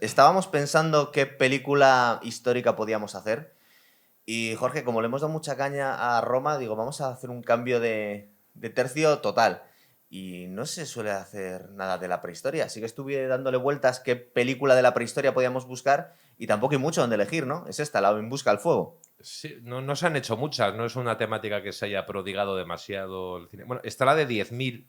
Estábamos pensando qué película histórica podíamos hacer. Y Jorge, como le hemos dado mucha caña a Roma, digo, vamos a hacer un cambio de tercio total. Y no se suele hacer nada de la prehistoria. Así que estuve dándole vueltas qué película de la prehistoria podíamos buscar y tampoco hay mucho donde elegir, ¿no? Es esta, la En Busca del Fuego. Sí, no se han hecho muchas, no es una temática que se haya prodigado demasiado el cine. Bueno, está la de 10.000,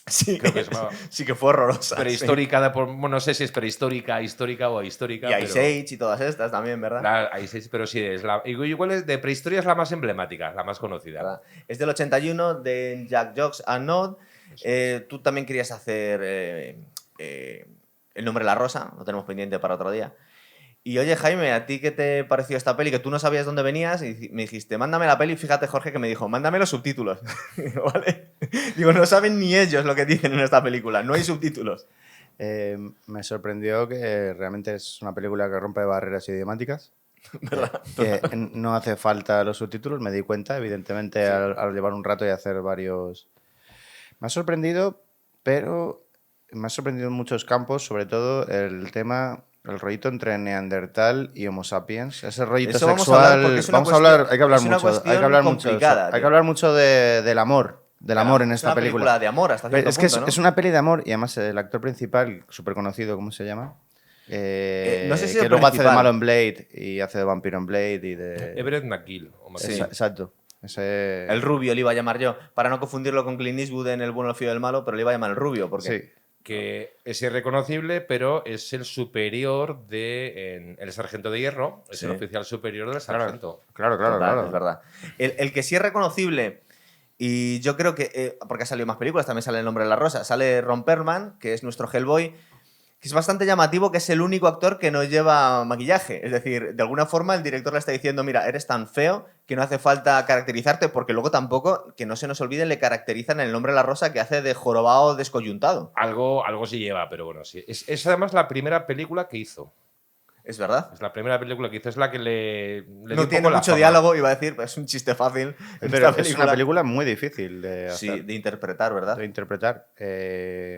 Sí, creo que se llama sí que fue horrorosa. Sí. prehistórica, bueno, no sé si es prehistórica, histórica o Y histórica, Ice pero Age y todas estas también, ¿verdad? ahí sí, pero sí, igual es de prehistoria es la más emblemática, la más conocida. ¿Verdad? Es del 81, de Jack Jocks and Nod. Eso es. Tú también querías hacer El nombre de la rosa, lo tenemos pendiente para otro día. Y oye, Jaime, ¿a ti qué te pareció esta peli? Que tú no sabías dónde venías y me dijiste, mándame la peli. Fíjate, Jorge, que me dijo, mándame los subtítulos. Digo, ¿vale? Digo, no saben ni ellos lo que dicen en esta película, no hay subtítulos. Me sorprendió que realmente es una película que rompe barreras idiomáticas. ¿Verdad? Que no hace falta los subtítulos, me di cuenta, evidentemente, Sí. al llevar un rato y hacer varios. Me ha sorprendido, pero me ha sorprendido en muchos campos, sobre todo el tema, el rollito entre Neandertal y Homo sapiens. Ese rollito Eso vamos a sexual. hablar porque es una Vamos a hablar, hay que hablar es una mucho. Hay cuestión que hablar mucho. complicada, Hay que tío. hablar mucho del amor. Del amor en Es esta una película. de amor hasta Pero cierto es que punto, ¿no? es una peli de amor y además el actor principal, súper conocido, ¿cómo se llama? No sé si que el luego hace de principal. malo en Blade y hace de vampiro en Blade y de... Everett McGill. Sí. Exacto. El rubio le iba a llamar yo, para no confundirlo con Clint Eastwood en El bueno, el feo y el malo, pero le iba a llamar el rubio, porque... Sí. Que es irreconocible, pero es el superior de El Sargento de Hierro, es Sí. el oficial superior del sargento. Claro. Total, es verdad. El que sí es reconocible, y yo creo que, porque ha salido más películas, también sale El nombre de la rosa, sale Ron Perlman, que es nuestro Hellboy, que es bastante llamativo que es el único actor que no lleva maquillaje. Es decir, de alguna forma el director le está diciendo, mira, eres tan feo que no hace falta caracterizarte, porque luego tampoco, que no se nos olvide, le caracterizan en El nombre de la rosa que hace de jorobado descoyuntado. Algo sí lleva, pero bueno, sí. Es además la primera película que hizo. Es verdad. Es la primera película que hizo, es la que le dio No un tiene poco la mucho fama. diálogo, iba a decir, pero es un chiste fácil. En Pero esta es una película muy difícil de hacer, Sí, de interpretar, ¿verdad? de interpretar.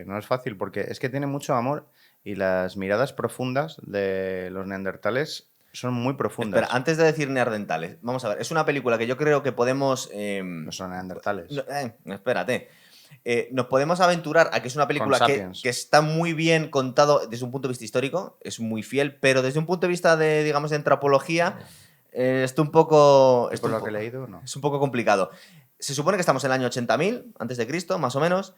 No es fácil porque es que tiene mucho amor y las miradas profundas de los neandertales son muy profundas. Espera, antes de decir neandertales, vamos a ver, es una película que yo creo que podemos... No son neandertales. espérate. Nos podemos aventurar a que es una película Sapiens. que está muy bien contado desde un punto de vista histórico, es muy fiel, pero desde un punto de vista de, digamos, de antropología, está un poco... Por lo que he leído, no. Es un poco complicado. Se supone que estamos en el año 80.000 antes de Cristo, más o menos,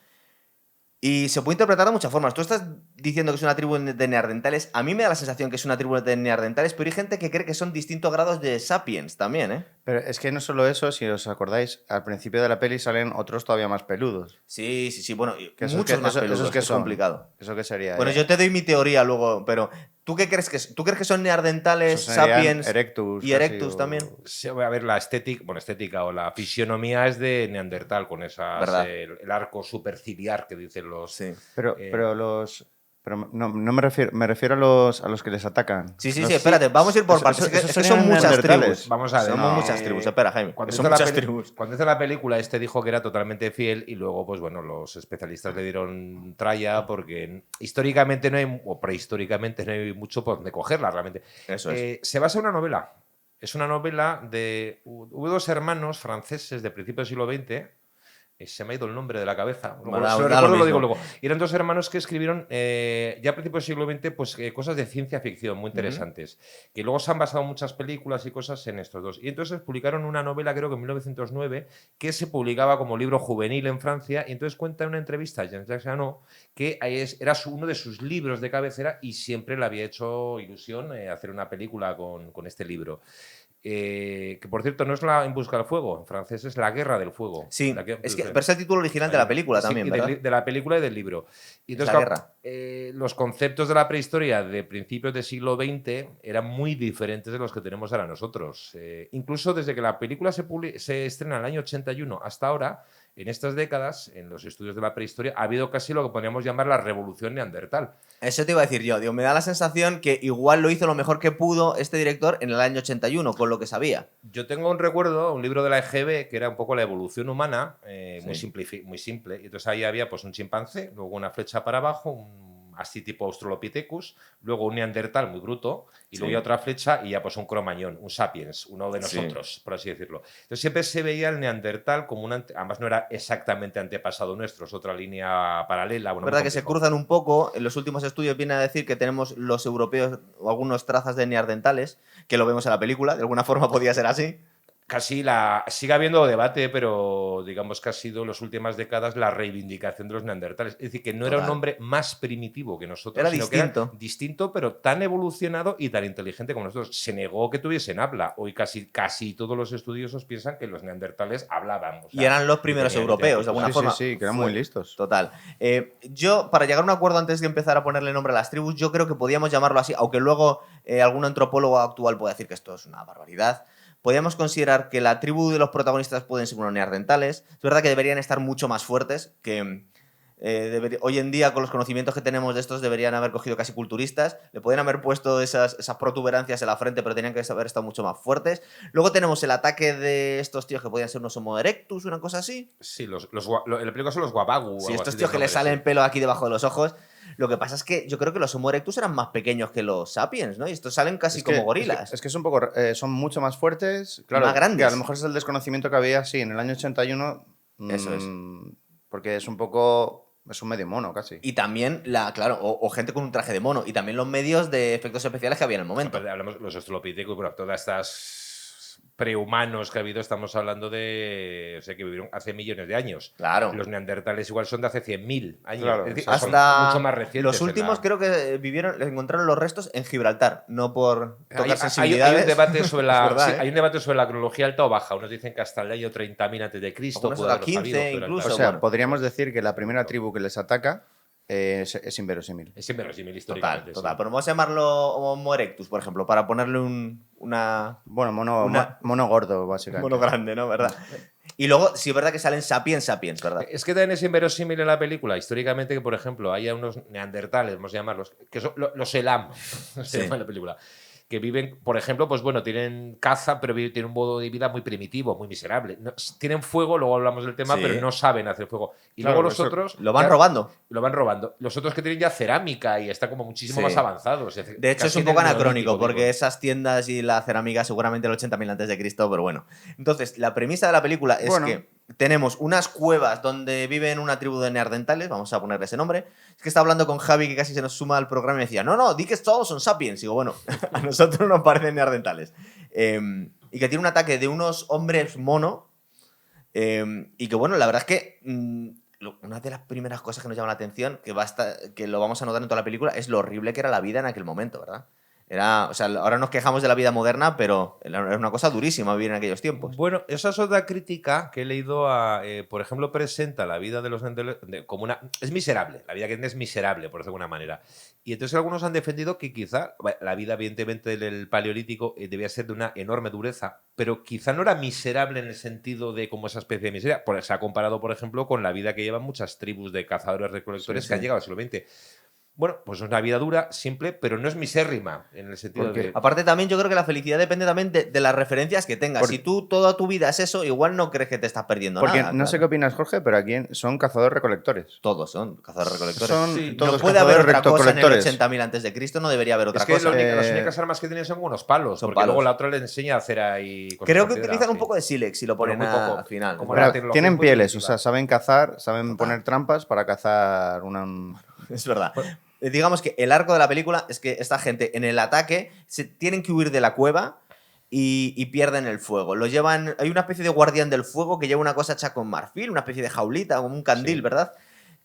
y se puede interpretar de muchas formas. Tú estás diciendo que es una tribu de neandertales. A mí me da la sensación que es una tribu de neandertales, pero hay gente que cree que son distintos grados de sapiens también, ¿eh? Pero es que no solo eso, si os acordáis, al principio de la peli salen otros todavía más peludos. Sí, bueno, Que esos muchos que- más eso- peludos, esos que es son. complicado. ¿Eso qué sería? Bueno, yo te doy mi teoría luego, pero ¿tú qué crees que es? ¿Tú crees que son neandertales, Esos serían sapiens Erectus, y casi, erectus o- también? Sí, a ver, la estética o la fisionomía es de Neandertal, con esas, ¿Verdad? el arco superciliar que dicen los... Sí. Pero no me refiero a los que les atacan. Sí, Los- espérate, vamos a ir por Eso- partes. eso- Es que esos son serían muchas neandertales. tribus. Vamos a ver, Somos no, muchas tribus. Espera, Jaime. Cuando Son hizo, la muchas peli- tribus. cuando hizo la película, este dijo que era totalmente fiel y luego, pues bueno, los especialistas le dieron tralla porque históricamente no hay, o prehistóricamente no hay mucho por donde cogerla realmente. Eso es. Se basa en una novela. Es una novela de... Hubo dos hermanos franceses de principios del siglo XX. Se me ha ido el nombre de la cabeza. Bueno, Si lo da recuerdo, lo lo digo mismo. luego. Y eran dos hermanos que escribieron ya a principios del siglo XX pues, cosas de ciencia ficción muy interesantes. Que luego se han basado muchas películas y cosas en estos dos. Y entonces publicaron una novela, creo que en 1909, que se publicaba como libro juvenil en Francia. Y entonces cuenta en una entrevista a Jean-Jacques Jeannot que era uno de sus libros de cabecera y siempre le había hecho ilusión hacer una película con este libro. Que por cierto no es la En busca del fuego, en francés es La guerra del fuego. Sí, pero es el título original de la película Sí, también, y ¿verdad? de la película y del libro. Y entonces, la claro, los conceptos de la prehistoria de principios del siglo XX eran muy diferentes de los que tenemos ahora nosotros. Incluso desde que la película se estrena en el año 81 hasta ahora, en estas décadas, en los estudios de la prehistoria, ha habido casi lo que podríamos llamar la revolución neandertal. Eso te iba a decir yo. Digo, me da la sensación que igual lo hizo lo mejor que pudo este director en el año 81, con lo que sabía. Yo tengo un recuerdo, un libro de la EGB, que era un poco la evolución humana, Sí. muy simple. Y entonces ahí había pues, un chimpancé, luego una flecha para abajo, así tipo Australopithecus, luego un Neandertal muy bruto, y Sí. luego ya otra flecha y ya pues un Cromañón, un Sapiens, uno de Sí. nosotros, por así decirlo. Entonces siempre se veía el Neandertal como además no era exactamente antepasado nuestro, es otra línea paralela. Bueno, Es muy verdad que se complejo. cruzan un poco. En los últimos estudios viene a decir que tenemos los europeos o algunos trazas de neandertales, que lo vemos en la película, de alguna forma podía ser así. Sigue habiendo debate, pero digamos que ha sido en las últimas décadas la reivindicación de los neandertales. Es decir, que no era un Total. hombre más primitivo que nosotros, Era sino distinto. que era distinto, pero tan evolucionado y tan inteligente como nosotros. Se negó que tuviesen habla. Hoy casi todos los estudiosos piensan que los neandertales hablaban. O sea, Y eran los y primeros tenían europeos, de alguna Sí, forma. sí, que eran muy listos. Total. Yo, para llegar a un acuerdo antes de empezar a ponerle nombre a las tribus, yo creo que podíamos llamarlo así, aunque luego algún antropólogo actual pueda decir que esto es una barbaridad. Podríamos considerar que la tribu de los protagonistas pueden ser unos neandertales. Es verdad que deberían estar mucho más fuertes, que hoy en día, con los conocimientos que tenemos de estos, deberían haber cogido casi culturistas. Le podrían haber puesto esas protuberancias en la frente, pero tenían que haber estado mucho más fuertes. Luego tenemos el ataque de estos tíos que podían ser unos Homo erectus, una cosa así. Sí, en la película son los guabagu. Sí, algo estos así tíos de que les nombre, salen sí. pelo aquí debajo de los ojos. Lo que pasa es que yo creo que los Homo erectus eran más pequeños que los sapiens, ¿no? Y estos salen casi Es que- como gorilas. Es que es un poco, son mucho más fuertes. Claro, más grandes. que a lo mejor es el desconocimiento que había, sí, en el año 81. Eso es. Porque es un poco. Es un medio mono casi. Y también, claro, o gente con un traje de mono. Y también los medios de efectos especiales que había en el momento. Aparte, hablamos de los Australopithecus, bueno, todas estas prehumanos que ha habido, estamos hablando de. O sea, que vivieron hace millones de años. Claro. Los neandertales igual son de hace 100.000 años. Claro, es decir, exacto. son Hasta mucho más recientes. los últimos creo que les encontraron los restos en Gibraltar, no por tocar Hay sensibilidades. un debate sobre la, Es verdad, sí, ¿eh? hay un debate sobre la cronología alta o baja. Unos dicen que hasta el año 30.000 antes de Cristo Algunos puede hasta haberlos 15 habido, incluso. O sea, bueno. podríamos decir que la primera tribu que les ataca es inverosímil. Es inverosímil Total, históricamente. total. sí. Pero vamos a llamarlo Homo erectus, por ejemplo, para ponerle una Bueno, mono, Una- mono gordo, básicamente. mono grande, ¿no? ¿Verdad? Y luego, sí es verdad que salen sapiens, ¿verdad? Es que también es inverosímil en la película, históricamente, que, por ejemplo, haya unos neandertales, vamos a llamarlos, que son los Elam, se Sí. llama en la película, que viven, por ejemplo, pues bueno, tienen caza, pero tienen un modo de vida muy primitivo, muy miserable. Tienen fuego, luego hablamos del tema, Sí. pero no saben hacer fuego. Y Claro, luego los eso otros... Lo van ya robando. Lo van robando. Los otros que tienen ya cerámica y están como muchísimo Sí. más avanzados. De hecho, es Casi un poco del anacrónico, Neolítico, porque digo. esas tiendas y la cerámica seguramente el 80.000 antes de Cristo, pero bueno. Entonces, la premisa de la película es Bueno. que tenemos unas cuevas donde viven una tribu de neandertales, vamos a ponerle ese nombre. Es que estaba hablando con Javi, que casi se nos suma al programa, y me decía, no, di que todos son sapiens. Y digo, bueno, a nosotros nos parecen neandertales. Y que tiene un ataque de unos hombres mono, y que bueno, la verdad es que una de las primeras cosas que nos llama la atención, que lo vamos a notar en toda la película, es lo horrible que era la vida en aquel momento, ¿verdad? O sea, ahora nos quejamos de la vida moderna, pero era una cosa durísima vivir en aquellos tiempos. Bueno, esa es otra crítica que he leído por ejemplo, presenta la vida de los neandertales como una... Es miserable, la vida que tiene es miserable, por decirlo de alguna manera. Y entonces algunos han defendido que quizá la vida, evidentemente, del paleolítico debía ser de una enorme dureza, pero quizá no era miserable en el sentido de como esa especie de miseria. Se ha comparado, por ejemplo, con la vida que llevan muchas tribus de cazadores-recolectores Sí, que han sí. llegado al siglo XX. Bueno, pues es una vida dura, simple, pero no es misérrima en el sentido Porque de... Aparte también yo creo que la felicidad depende también de las referencias que tengas. Porque- Si tú toda tu vida es eso, igual no crees que te estás perdiendo Porque nada. no sé qué claro. opinas, Jorge, pero aquí son cazadores-recolectores. Todos son cazadores-recolectores. Son Sí, No todos puede haber otra cosa en el cazadores-recolectores. 80.000 antes de Cristo, no debería haber otra Es que cosa. las únicas armas que tienen son unos palos, Son porque palos. luego la otra le enseña a hacer ahí cosas Creo con que piedra, utilizan un sí. poco de sílex y lo ponen Pero muy poco. al final. Como Pero la tecnología tienen es muy pieles, o primitiva. sea, saben cazar, saben Total. poner trampas para cazar Es verdad. Digamos que el arco de la película es que esta gente en el ataque tienen que huir de la cueva y pierden el fuego. Lo llevan. Hay una especie de guardián del fuego que lleva una cosa hecha con marfil, una especie de jaulita, como un candil, Sí. ¿verdad?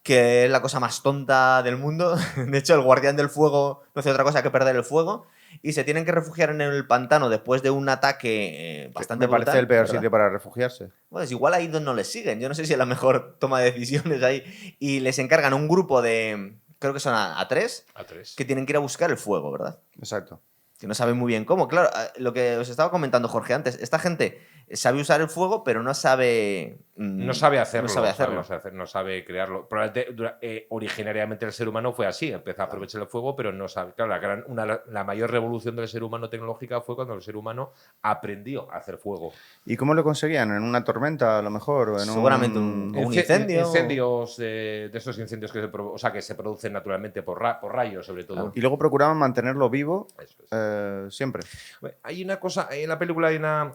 Que es la cosa más tonta del mundo. De hecho, el guardián del fuego no hace otra cosa que perder el fuego. Y se tienen que refugiar en el pantano después de un ataque bastante Me parece brutal, el peor ¿verdad? sitio para refugiarse. Pues igual ahí no les siguen. Yo no sé si es la mejor toma de decisiones ahí. Y les encargan un grupo de. Creo que son a tres. A tres. Que tienen que ir a buscar el fuego, ¿verdad? Exacto. Que no saben muy bien cómo. Claro, lo que os estaba comentando Jorge antes. Esta gente sabe usar el fuego, pero no sabe... No sabe hacerlo. No sabe hacerlo. No sabe crearlo. Probablemente originariamente el ser humano fue así, empezó a aprovechar el fuego, pero no sabe. Claro, la mayor revolución del ser humano tecnológica fue cuando el ser humano aprendió a hacer fuego. ¿Y cómo lo conseguían? ¿En una tormenta, a lo mejor? ¿O en Seguramente un incendio. Incendios, de estos incendios que se producen naturalmente por rayos, sobre todo. Y luego procuraban mantenerlo vivo Eso es. siempre. Hay una cosa, en la película hay una...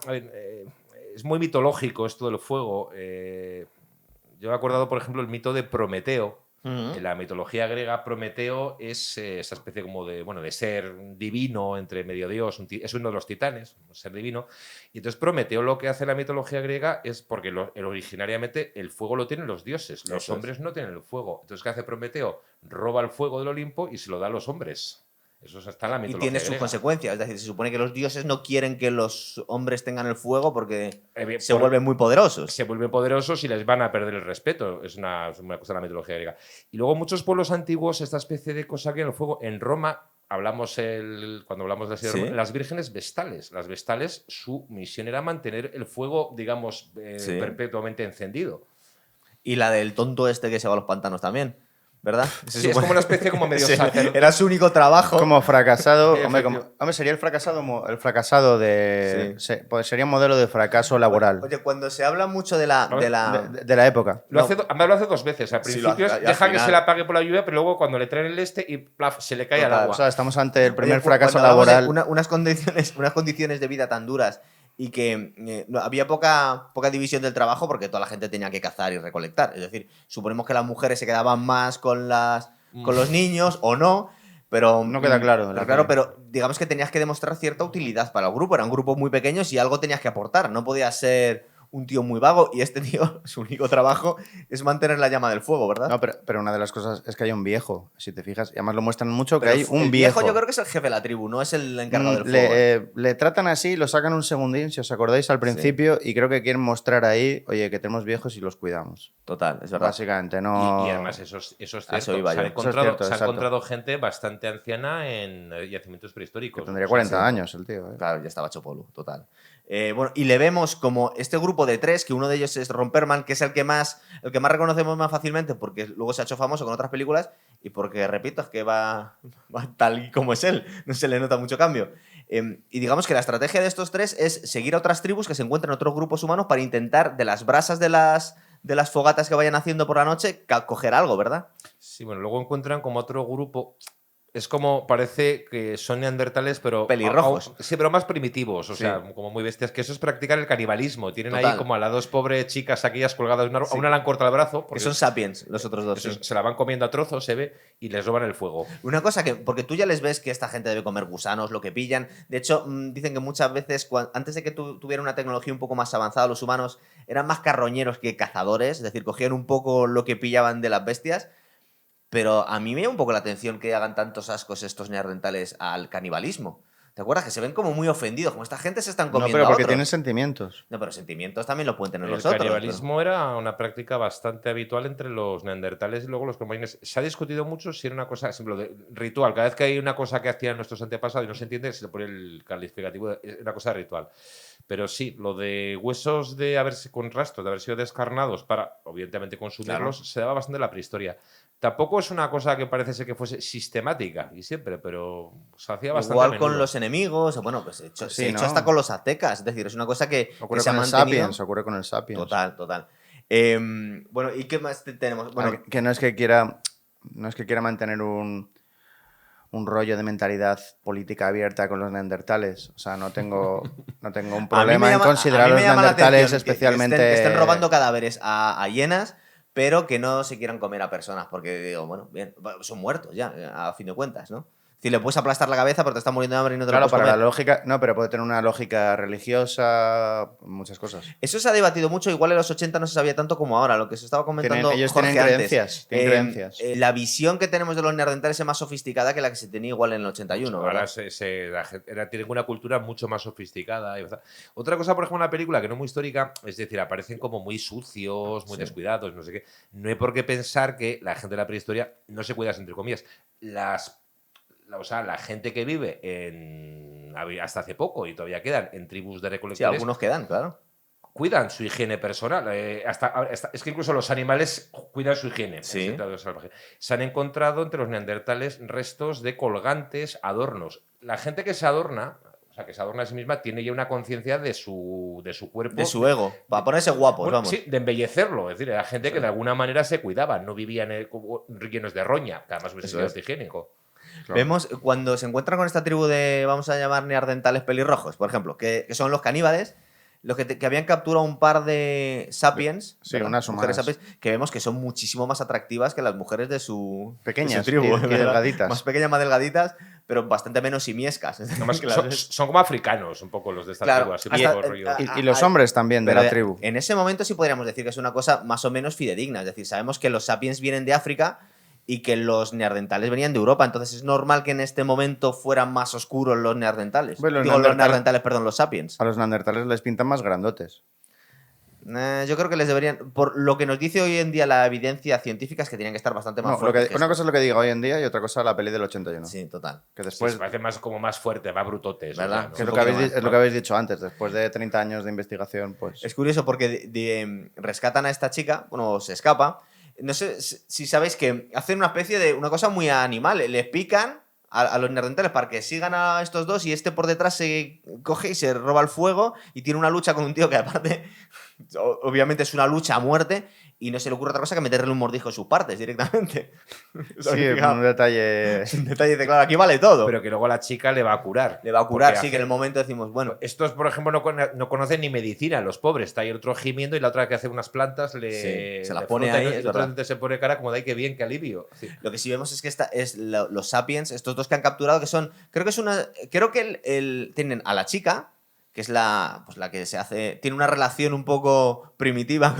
es muy mitológico esto del fuego. Yo me he acordado, por ejemplo, el mito de Prometeo. En la mitología griega, Prometeo es esa especie como de ser divino, entre medio dios, es uno de los titanes, un ser divino. Y entonces Prometeo lo que hace en la mitología griega es porque originariamente el fuego lo tienen los dioses, los hombres no tienen el fuego. Entonces, ¿qué hace Prometeo? Roba el fuego del Olimpo y se lo da a los hombres. Eso está en la mitología y tiene sus griega. consecuencias. Es decir, se supone que los dioses no quieren que los hombres tengan el fuego porque se vuelven muy poderosos. Se vuelven poderosos y les van a perder el respeto. Es una cosa de la mitología griega. Y luego muchos pueblos antiguos, esta especie de cosa que en el fuego. En Roma, cuando hablamos de ¿Sí? las vírgenes vestales. Las vestales, su misión era mantener el fuego, digamos, Sí. perpetuamente encendido. Y la del tonto este que se va a los pantanos también, ¿verdad? Sí, es como una especie como medio Sí, sacerdote. era su único trabajo. Como fracasado. Sí, hombre, sería el fracasado de. Sí. Pues sería un modelo de fracaso laboral. Oye, cuando se habla mucho de la... De la época. Lo hace dos veces. Al Sí, principio y al deja que final. se la apague por la lluvia, pero luego cuando le traen el y plaf, se le cae al Total, agua. O sea, estamos ante el primer Oye, fracaso cuando hablamos de laboral. unas condiciones de vida tan duras y que había poca división del trabajo porque toda la gente tenía que cazar y recolectar. Es decir, suponemos que las mujeres se quedaban más con los niños o no, pero... No queda claro. Pero digamos que tenías que demostrar cierta utilidad para el grupo. Eran grupos muy pequeños y algo tenías que aportar. No podías ser un tío muy vago y este tío, su único trabajo es mantener la llama del fuego, ¿verdad? No, pero una de las cosas es que hay un viejo, si te fijas. Y además lo muestran mucho que Pero hay un el viejo. yo creo que es el jefe de la tribu, no es el encargado del fuego. Le tratan así, lo sacan un segundín, si os acordáis al principio, y creo que quieren mostrar ahí, oye, que tenemos viejos y los cuidamos. Total, es verdad. Básicamente, no. Y además eso es cierto. eso iba yo. Se ha Exacto. encontrado gente bastante anciana en yacimientos prehistóricos. Que tendría 40 años el tío. Claro, ya estaba hecho polvo, total. Bueno, y le vemos como este grupo de tres, que uno de ellos es Romperman, que es el que más reconocemos más fácilmente, porque luego se ha hecho famoso con otras películas y porque, repito, es que va tal y como es él, no se le nota mucho cambio. Y digamos que la estrategia de estos tres es seguir a otras tribus que se encuentran en otros grupos humanos para intentar, de las brasas de las fogatas que vayan haciendo por la noche, coger algo, ¿verdad? Sí, bueno, luego encuentran como otro grupo. Es como, parece que son neandertales, pero... Pelirrojos. Sí, pero más primitivos, o Sí. sea, como muy bestias, que eso es practicar el canibalismo. Tienen Total. ahí como a las dos pobres chicas aquellas colgadas de un árbol. A una le han cortado el brazo. Que Porque son sapiens, los otros dos. eso Sí. se la van comiendo a trozos, se ve, y les roban el fuego. Una cosa que, porque tú ya les ves que esta gente debe comer gusanos, lo que pillan. De hecho, dicen que muchas veces, antes de que tuviera una tecnología un poco más avanzada, los humanos eran más carroñeros que cazadores, es decir, cogían un poco lo que pillaban de las bestias. Pero a mí me llama un poco la atención que hagan tantos ascos estos neandertales al canibalismo. ¿Te acuerdas? Que se ven como muy ofendidos, como esta gente se están No, comiendo pero a porque otros. tienen sentimientos. No, pero sentimientos también lo pueden tener El los otros. canibalismo era una práctica bastante habitual entre los neandertales y luego los cromañones. Se ha discutido mucho si era una cosa, ejemplo, de ritual. Cada vez que hay una cosa que hacían nuestros antepasados y no se entiende, se le pone el calificativo de una cosa de ritual. Pero sí, lo de huesos de haberse con rastros, de haber sido descarnados para, obviamente, consumirlos, Claro. se daba bastante en la prehistoria. Tampoco es una cosa que parece ser que fuese sistemática y siempre, pero se hacía bastante. Igual a con menudo. los enemigos, bueno, pues Sí, se ha hecho ¿no? hasta con los aztecas. Es decir, es una cosa que Ocurre se ha con el mantenido. Sapiens, ocurre con el Sapiens. Total. Bueno, ¿y qué más tenemos? Bueno, Que no es que quiera mantener un rollo de mentalidad política abierta con los neandertales. O sea, no tengo un problema en considerar a los neandertales especialmente... Que estén robando cadáveres a hienas, pero que no se quieran comer a personas, porque digo, bueno, bien, son muertos ya, a fin de cuentas, ¿no? Si le puedes aplastar la cabeza, pero te está muriendo de hambre y no te Claro, lo puedes para la comer. lógica... No, pero puede tener una lógica religiosa, muchas cosas. Eso se ha debatido mucho, igual en los 80 no se sabía tanto como ahora, lo que se estaba comentando Ellos Jorge tienen antes. creencias. Tienen creencias. La visión que tenemos de los neandertales es más sofisticada que la que se tenía igual en el 81, Ahora ¿verdad? tienen una cultura mucho más sofisticada. Otra cosa, por ejemplo, en la película que no es muy histórica, es decir, aparecen como muy sucios, muy descuidados, no sé qué. No hay por qué pensar que la gente de la prehistoria no se cuida, entre comillas. La gente que vive hasta hace poco y todavía quedan en tribus de Sí, recolectores. algunos quedan, claro. cuidan su higiene personal. Es que incluso los animales cuidan su higiene. Sí. En estado salvaje. Se han encontrado entre los neandertales restos de colgantes, adornos. La gente que se adorna, o sea, que se adorna a sí misma, tiene ya una conciencia de su cuerpo. De su ego, para ponerse guapos, Bueno, vamos. sí, de embellecerlo. Es decir, era gente que de alguna manera se cuidaba, no vivían llenos de roña, que además hubiese Eso sido es. higiénico. Claro. Vemos cuando se encuentran con esta tribu de, vamos a llamar neandertales pelirrojos, por ejemplo, que son los caníbales, los que habían capturado un par de sapiens, Sí, ¿verdad? unas mujeres humanas. sapiens, que vemos que son muchísimo más atractivas que las mujeres de su Pequeñas de su tribu, y ¿verdad? delgaditas. Más pequeñas, más delgaditas, pero bastante menos simiescas. Además, Que las- son como africanos un poco los de esta Claro, tribu, así hasta- un poco rollo. Y los hombres también de Pero la tribu. en ese momento sí podríamos decir que es una cosa más o menos fidedigna. Es decir, sabemos que los sapiens vienen de África y que los neandertales venían de Europa. Entonces es normal que en este momento fueran más oscuros los neandertales. Bueno, los Digo, los neandertales- neandertales, perdón, los sapiens. A los neandertales les pintan más grandotes. Yo creo que les deberían. Por lo que nos dice hoy en día la evidencia científica es que tenían que estar bastante más No, fuertes. que una esto. cosa es lo que diga hoy en día y otra cosa la peli del 81. Sí, total. Que Sí, después, se parece más como más fuerte, más brutotes. ¿Verdad? ¿no? que es un lo que, poquito más, es lo que habéis dicho antes, después de 30 años de investigación, pues... Es curioso porque rescatan a esta chica, bueno, se escapa. No sé si sabéis que hacen una especie de una cosa muy animal. Les pican a los neandertales para que sigan a estos dos y este por detrás se coge y se roba el fuego y tiene una lucha con un tío que aparte obviamente es una lucha a muerte y no se le ocurre otra cosa que meterle un mordisco en sus partes directamente. Sí, un detalle... Un detalle de claro, aquí vale todo. Pero que luego la chica le va a curar. Le va a curar, Porque sí, que en el momento decimos, bueno, Estos, por ejemplo, no conocen ni medicina, los pobres. Está ahí el otro gimiendo y la otra que hace unas plantas Sí, le se las le pone frota ahí, y es el otro verdad. se pone cara como de ay, qué bien, qué alivio. Sí. lo que sí vemos es que los sapiens, estos dos que han capturado, que son, creo que tienen a la chica, que es pues la que se hace, tiene una relación un poco primitiva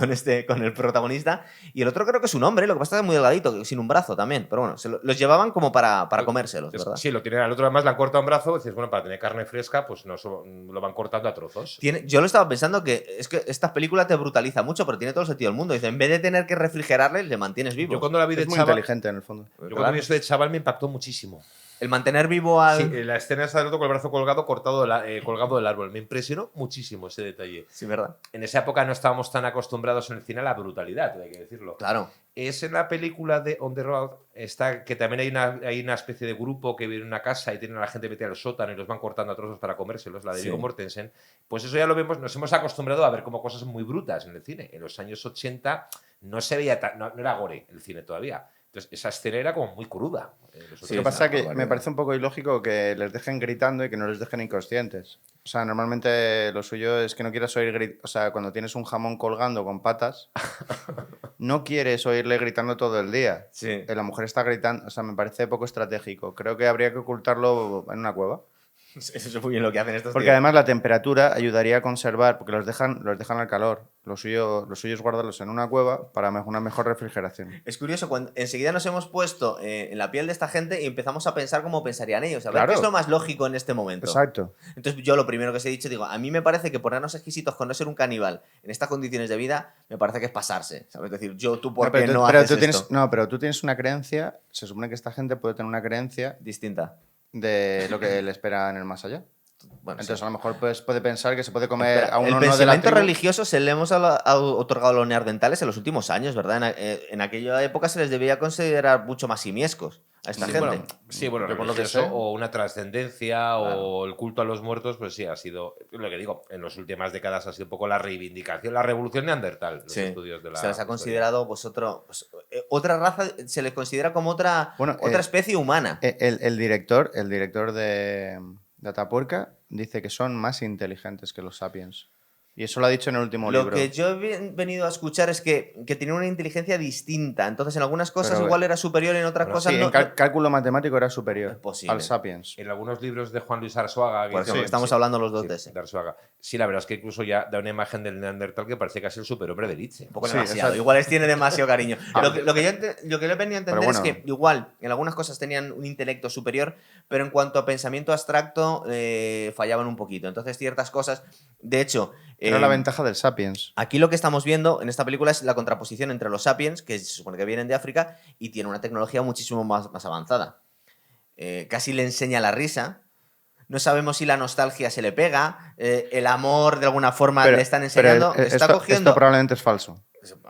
con el protagonista, y el otro creo que es un hombre, lo que pasa es que es muy delgadito, sin un brazo también, pero bueno, los llevaban como para comérselos, ¿verdad? Sí, lo tienen al otro, además le han cortado un brazo. Dices, bueno, para tener carne fresca, pues no lo van cortando a trozos. Yo lo estaba pensando que es que esta película te brutaliza mucho, pero tiene todo el sentido del mundo. Dice, en vez de tener que refrigerarle, le mantienes vivo. Yo cuando la vi de Es muy chaval, inteligente en el fondo. yo cuando vi eso de chaval me impactó muchísimo. El mantener vivo al... Sí, la escena esa del otro con el brazo colgado, colgado del árbol. Me impresionó muchísimo ese detalle. Sí, ¿verdad? En esa época no estábamos tan acostumbrados en el cine a la brutalidad, hay que decirlo. Claro. Es en la película de On the Road, que también hay una especie de grupo que vive en una casa y tienen a la gente metida al sótano y los van cortando a trozos para comérselos, la de Sí. Viggo Mortensen. Pues eso ya lo vemos, nos hemos acostumbrado a ver como cosas muy brutas en el cine. En los años 80 no se veía no era gore el cine todavía. Entonces esa escena era como muy cruda. En los Sí, Lo que 80. pasa es que barbaridad. me parece un poco ilógico que les dejen gritando y que no les dejen inconscientes. O sea, normalmente lo suyo es que no quieras oír o sea, cuando tienes un jamón colgando con patas, no quieres oírle gritando todo el día. Sí. La mujer está gritando, o sea, me parece poco estratégico. Creo que habría que ocultarlo en una cueva. Eso es muy bien lo que hacen estos Porque tíos. además la temperatura ayudaría a conservar, porque los dejan al calor. Lo suyo es guardarlos en una cueva para una mejor refrigeración. Es curioso, cuando enseguida nos hemos puesto en la piel de esta gente y empezamos a pensar cómo pensarían ellos. A ver Claro. qué es lo más lógico en este momento. Exacto. Entonces yo lo primero que os he dicho, digo, a mí me parece que ponernos exquisitos con no ser un caníbal en estas condiciones de vida, me parece que es pasarse. ¿Sabes? Es decir, tú por qué no haces esto? Pero tú tienes una creencia, se supone que esta gente puede tener una creencia Distinta. de lo que le espera en el más allá. Bueno, Entonces sí. a lo mejor pues, puede pensar que se puede comer Espera, a uno el no de la pensamiento tribu. religioso se le hemos otorgado a los neandertales en los últimos años, ¿verdad? En aquella época se les debía considerar mucho más simiescos a esta Sí, gente. bueno, sí, bueno, Yo por lo que religioso, sé. o una trascendencia, Claro. o el culto a los muertos, pues sí, ha sido, lo que digo, en las últimas décadas ha sido un poco la reivindicación, la revolución neandertal, los Sí. estudios de la Se les ha historia. considerado otra raza, se les considera como otra Bueno, especie humana. El director de Atapuerca dice que son más inteligentes que los sapiens. Y eso lo ha dicho en el último Lo libro. que yo he venido a escuchar es que tienen una inteligencia distinta. Entonces, en algunas cosas Pero, igual era superior, en otras bueno, cosas Sí, no. en cálculo matemático era superior Es posible. al sapiens. En algunos libros de Juan Luis Arzuaga, Por ejemplo, que- estamos hablando los dos de ese. de Arzuaga. Sí, la verdad es que incluso ya da una imagen del neandertal que parece casi el superhombre de Nietzsche. Un poco Sí, demasiado. exacto. Igual les tiene demasiado cariño. Lo que yo le he venido a entender Pero bueno. es que igual en algunas cosas tenían un intelecto superior, pero en cuanto a pensamiento abstracto fallaban un poquito. Entonces ciertas cosas, de hecho, Era la ventaja del sapiens. aquí lo que estamos viendo en esta película es la contraposición entre los sapiens, que se supone que vienen de África, y tienen una tecnología muchísimo más avanzada. Casi le enseña la risa. no sabemos si la nostalgia se le pega, el amor de alguna forma Pero- le están pero enseñando, está cogiendo... esto probablemente es falso.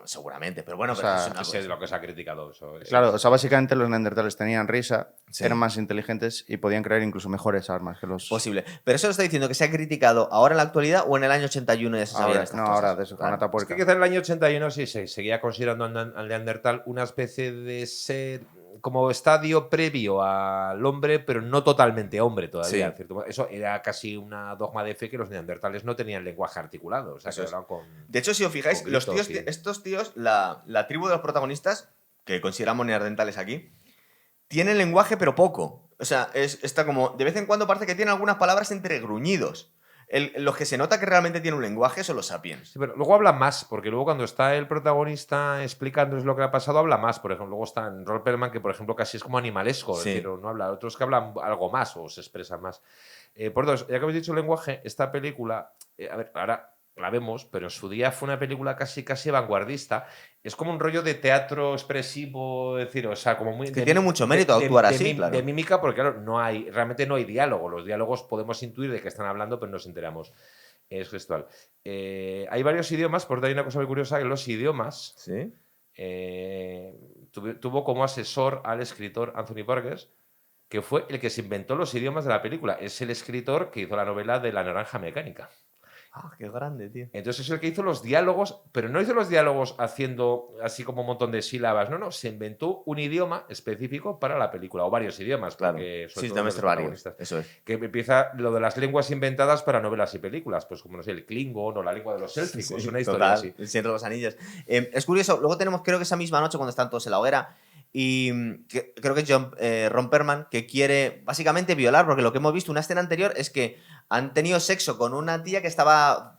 Seguramente, pero bueno, O pero sea, es una No sé de lo que se ha criticado eso. Claro, o sea, básicamente los neandertales tenían risa, Sí. eran más inteligentes y podían crear incluso mejores armas que los... posible. Pero eso lo está diciendo que se ha criticado ahora en la actualidad o en el año 81 ya se sabían Ahora, estas no, cosas. ahora de eso, con Vale. la Es que tapuerca. quizá en el año 81 sí se seguía considerando al Neandertal una especie de ser como estadio previo al hombre, pero no totalmente hombre todavía. Sí. en cierto modo. Eso era casi una dogma de fe que los neandertales no tenían lenguaje articulado. O sea, Eso que es. hablaban con... De hecho, si os fijáis, Con los gritos tíos, y- estos tíos, la tribu de los protagonistas, que consideramos neandertales aquí, tienen lenguaje pero poco. O sea, está como, de vez en cuando parece que tienen algunas palabras entre gruñidos. Los que se nota que realmente tienen un lenguaje son los sapiens. Sí, pero luego habla más, porque luego cuando está el protagonista explicándoles lo que ha pasado, habla más. Por ejemplo, luego está en Ron Perlman, que por ejemplo casi es como animalesco, es Sí. decir, no habla. Otros que hablan algo más o se expresan más. Por dos, ya que habéis dicho lenguaje, esta película, a ver, ahora la vemos, pero en su día fue una película casi vanguardista. Es como un rollo de teatro expresivo, es decir, o sea, como muy... Es que tiene mucho mérito actuar así, claro. De mímica, porque claro, realmente no hay diálogo. Los diálogos podemos intuir de qué están hablando, pero no nos enteramos. Es gestual. Hay varios idiomas, por hay una cosa muy curiosa, que los idiomas ¿Sí? tuvo como asesor al escritor Anthony Burgess, que fue el que se inventó los idiomas de la película. Es el escritor que hizo la novela de La Naranja Mecánica. Ah, qué grande, tío. Entonces es el que hizo los diálogos, pero no hizo los diálogos haciendo así como un montón de sílabas. No, se inventó un idioma específico para la película, o varios idiomas. Claro. Porque, sobre Sí, todo también los es varios. protagonistas. Eso es. Que empieza lo de las lenguas inventadas para novelas y películas, pues como no sé, el Klingon o la lengua de los élficos, Sí, una historia total, así. El Señor de los Anillos. Es curioso, luego tenemos, creo que esa misma noche, cuando están todos en la hoguera, y creo que es Ron Perlman, que quiere básicamente violar, porque lo que hemos visto, una escena anterior, es que han tenido sexo con una tía que estaba